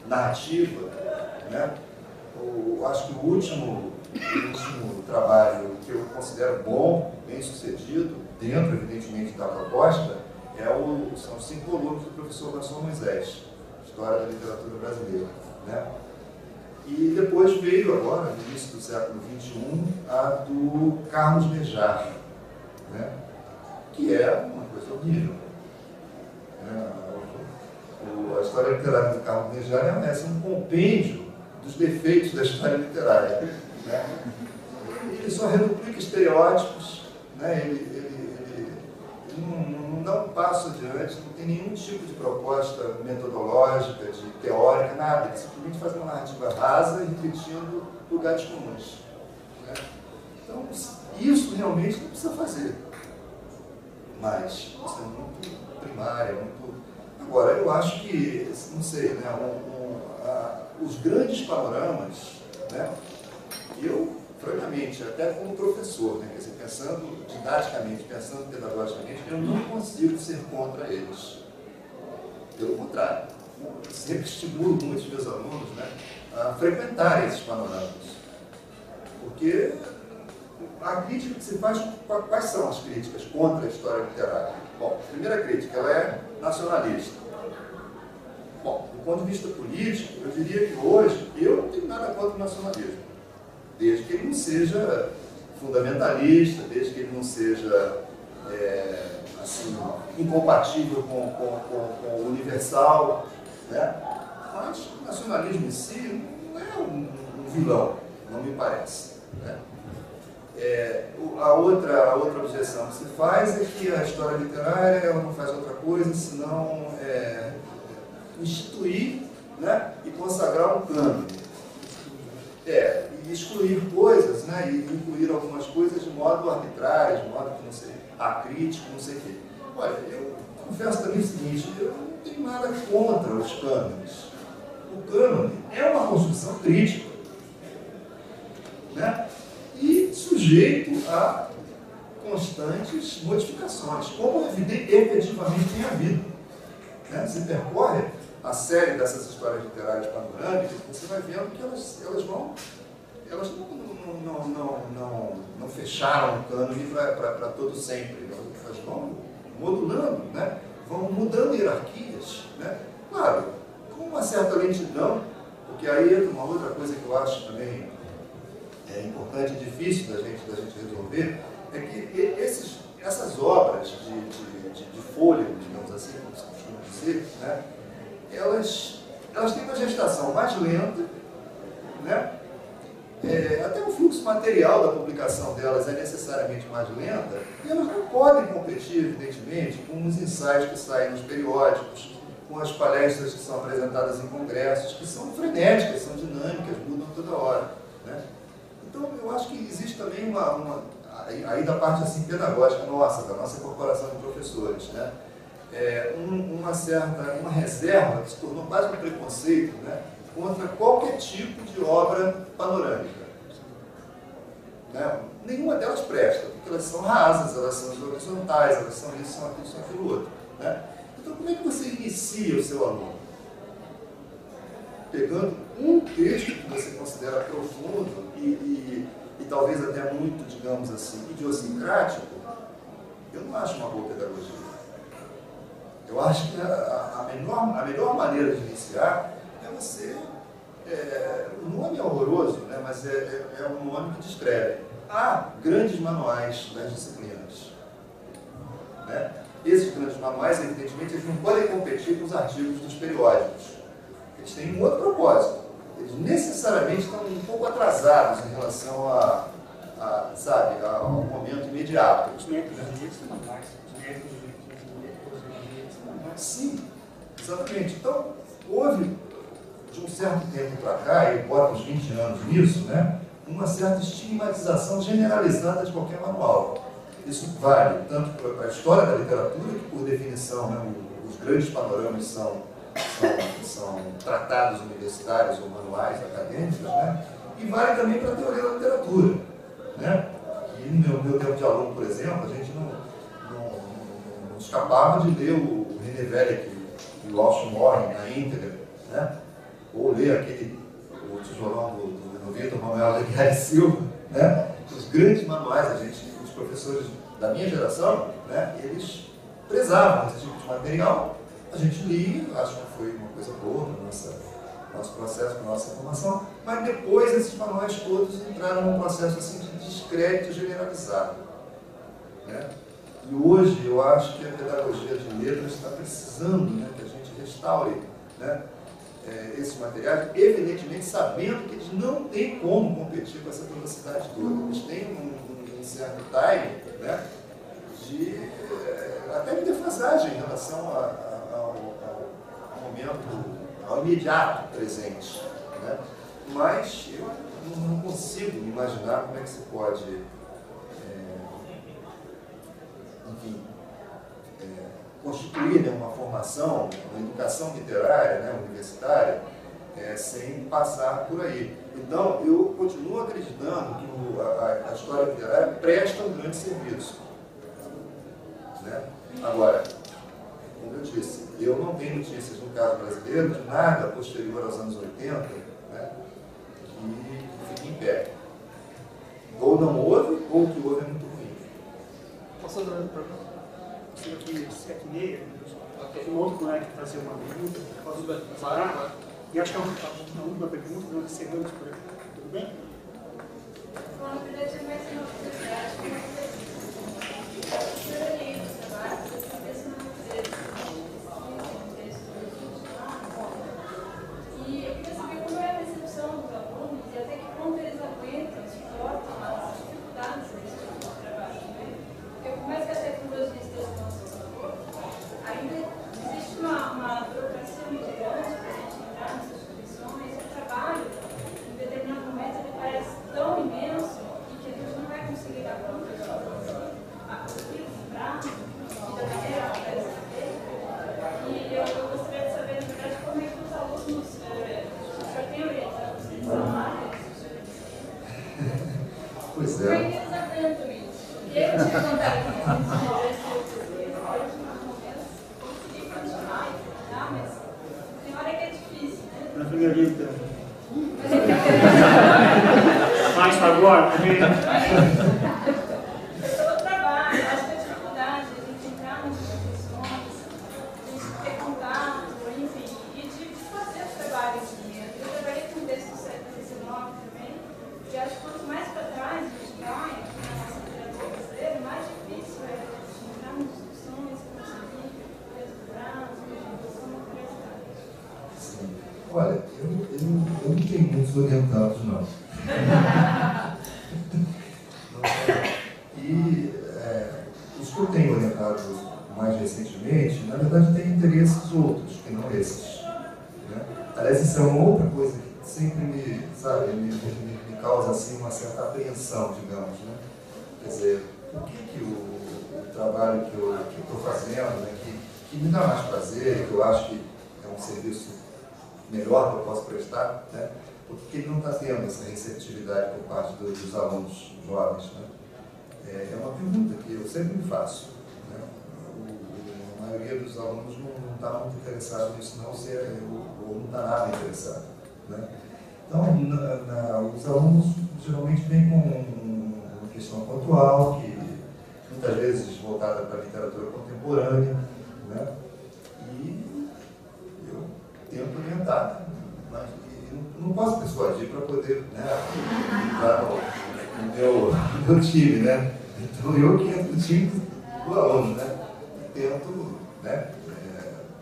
Narrativa, né? Acho que o último trabalho que eu considero bom, bem sucedido, dentro, evidentemente, da proposta, são 5 volumes do professor Gaston Moisés, História da Literatura Brasileira. Né? E depois veio agora, no início do século XXI, a do Carlos Nejar, né? Que é uma coisa horrível. A história literária do Carlos Nejar é um compêndio dos defeitos da história literária. Né? Ele só reduplica estereótipos, né? Ele não dá um passo adiante, não tem nenhum tipo de proposta metodológica, de teórica, nada. Ele simplesmente faz uma narrativa rasa e repetindo lugares comuns. Né? Então, isso realmente não precisa fazer. Mas isso é muito primário, muito... Agora, eu acho que, não sei, né, os grandes panoramas, né, eu, francamente, até como professor, né, quer dizer, pensando didaticamente, pensando pedagogicamente, eu não consigo ser contra eles. Pelo contrário, eu sempre estimulo muitos meus alunos, né, a frequentarem esses panoramas. Porque a crítica que se faz, quais são as críticas contra a história literária? Bom, a primeira crítica, ela é nacionalista. Bom, do ponto de vista político, eu diria que hoje eu não tenho nada contra o nacionalismo, desde que ele não seja fundamentalista, desde que ele não seja assim, incompatível com o universal, né? Mas o nacionalismo em si não é um vilão, não me parece. Né? A outra objeção que se faz é que a história literária ela não faz outra coisa senão instituir, né, e consagrar um cânone. E excluir coisas, né, e incluir algumas coisas de modo arbitrário, de modo que não sei, acrítico, não sei o quê. Olha, eu confesso também o seguinte, eu não tenho nada contra os cânones. O cânone é uma construção crítica, né? E sujeito a constantes modificações, como efetivamente tem havido. Né? Você percorre a série dessas histórias literárias panorâmicas, você vai vendo que elas não fecharam o cânone para todo sempre. Elas vão modulando, né? Vão mudando hierarquias. Né? Claro, com uma certa lentidão, porque aí entra uma outra coisa que eu acho também importante e difícil da gente resolver, é que essas obras de fôlego, digamos assim, como se costuma dizer, né, elas têm uma gestação mais lenta, né, até o fluxo material da publicação delas é necessariamente mais lenta, e elas não podem competir, evidentemente, com os ensaios que saem nos periódicos, com as palestras que são apresentadas em congressos, que são frenéticas, são dinâmicas, mudam toda hora. Né? Então, eu acho que existe também aí da parte assim, pedagógica nossa, da nossa corporação de professores, né? Uma reserva que se tornou quase um preconceito, né? Contra qualquer tipo de obra panorâmica. Né? Nenhuma delas presta, porque elas são rasas, elas são horizontais, elas são isso, são aquilo, são aquilo outro. Né? Então, como é que você inicia o seu aluno? Pegando um texto que você considera profundo e e talvez até muito, digamos assim, idiosincrático, eu não acho uma boa pedagogia. Eu acho que a melhor maneira de iniciar é você... o nome é horroroso, né, mas é um nome que descreve. Há grandes manuais das disciplinas. Né? Esses grandes manuais, evidentemente, eles não podem competir com os artigos dos periódicos. Eles têm um outro propósito. Eles necessariamente estão um pouco atrasados em relação ao momento imediato. Os métodos jurídicos são manuais. Os métodos jurídicos são manuais. Sim, exatamente. Então, houve, de um certo tempo para cá, e bota uns 20 anos nisso, né, uma certa estigmatização generalizada de qualquer manual. Isso vale tanto para a história da literatura, que por definição, né, os grandes panoramas são tratados universitários ou manuais acadêmicos, né, e vale também para a teoria da literatura. Né? E no meu tempo de aluno, por exemplo, a gente não escapava de ler o René Velleck e o Alschmorren na íntegra, né? Ou ler o tijolão do Vitor Manuel Aguiar Silva, né? Os grandes manuais, os professores da minha geração, né? Eles prezavam esse tipo de material, a gente lia, acho que foi uma coisa boa para o nosso processo, para a nossa formação, mas depois esses manuais todos entraram num processo assim, de descrédito generalizado. Né? E hoje eu acho que a pedagogia de letras está precisando, né, que a gente restaure, né, esses materiais, evidentemente sabendo que eles não têm como competir com essa velocidade toda. Eles têm um certo time, né, até de defasagem em relação ao momento, ao imediato presente. Né? Mas eu não consigo imaginar como é que se pode, constituir, né, uma formação, uma educação literária, né, universitária, sem passar por aí. Então, eu continuo acreditando que a história literária presta um grande serviço. Né? Agora, como eu disse, eu não tenho notícias, no caso brasileiro, de nada posterior aos anos 80, né, que fique em pé. Ou não houve, ou o que houve é muito ruim. Posso fazer uma pergunta? Chega aqui 7h30, um outro colega que fazer uma pergunta, posso Claro. E acho que é uma última pergunta, nós encerramos por aqui. Tudo bem? Bom, na verdade, é mais uma curiosidade, uma professora ali no trabalho, você fez uma e eu queria saber como é a recepção dos alunos e até que ponto eles aguentam, suportam as dificuldades desse tipo de trabalho. Né? Porque por mais que a tecnologia esteja ao nosso favor, ainda existe uma burocracia muito grande para a gente entrar nessas instituições. O trabalho, em determinado momento, ele parece tão imenso e que a gente não vai conseguir dar conta de aquilo no prazo e da maneira que deve ser feita. E eu gostaria de saber, na verdade, como é que os alunos, o senhor tem orientado vocês na área? Pois Como é é. que eles aguentam isso? E eu tinha contado com eles, consegui continuar e trabalhar, mas tem hora que é difícil, né? Na primeira vida. Mas é que Mais agora, também. pelo trabalho, acho que a dificuldade de a gente entrar nas instituições, de ter contato, enfim, e de fazer o trabalho em si. Eu trabalhei com o texto do século XIX também, e acho que quanto mais para trás a gente vai, na nossa literatura brasileira, mais difícil é a gente entrar nas instituições, conseguir desdobrar, organização universitária. Sim. Olha, eu não tenho muitos orientados, não. E os que eu tenho orientado mais recentemente, na verdade, têm interesses outros, que não esses. Né? Aliás, isso é uma outra coisa que sempre me causa assim, uma certa apreensão, digamos. Né? Quer dizer, por que o trabalho que eu estou fazendo, né, que me dá mais prazer, que eu acho que é um serviço melhor que eu posso prestar, né? Porque ele não está tendo essa receptividade por parte dos alunos jovens. Né? É uma pergunta que eu sempre me faço. Né? A maioria dos alunos não está muito interessado nisso, não, ou não está nada interessado. Né? Então, os alunos geralmente vem com uma questão pontual, que muitas vezes voltada para a literatura contemporânea, né? E eu tento orientar, mas não posso persuadir para poder, né, entrar no meu time, né? Então eu que entro no time do aluno, né? Tento, né,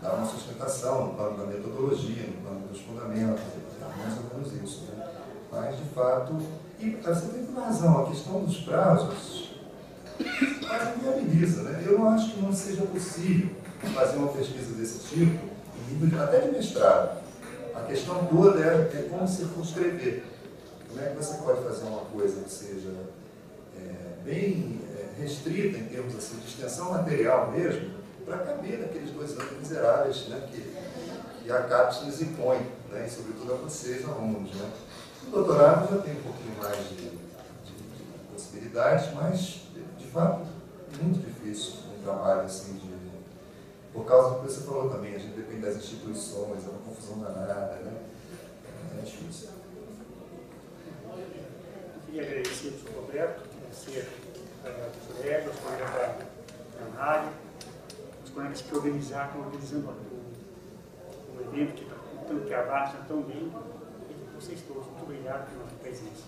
dar uma sustentação no plano da metodologia, no plano dos fundamentos, mais ou menos isso, né? Mas, de fato, e você tem toda razão, a questão dos prazos quase viabiliza, né? Eu não acho que não seja possível fazer uma pesquisa desse tipo, em nível até de mestrado. A questão toda é como circunscrever. Como é que você pode fazer uma coisa que seja bem restrita em termos assim, de extensão material mesmo, para caber naqueles 2 anos miseráveis, né, que a CAPES nos impõe, né, e sobretudo a vocês, alunos. Né. O doutorado já tem um pouquinho mais de possibilidades, mas, de fato, muito difícil um trabalho assim por causa do que você falou também, a gente depende das instituições, é uma confusão danada, né? É difícil. Eu queria agradecer ao Sr. Roberto, agradecer aos colegas, aos colegas da rádio, os colegas que estão organizando o evento, que está tanto que abraça tão bem, e vocês todos. Muito obrigado pela presença.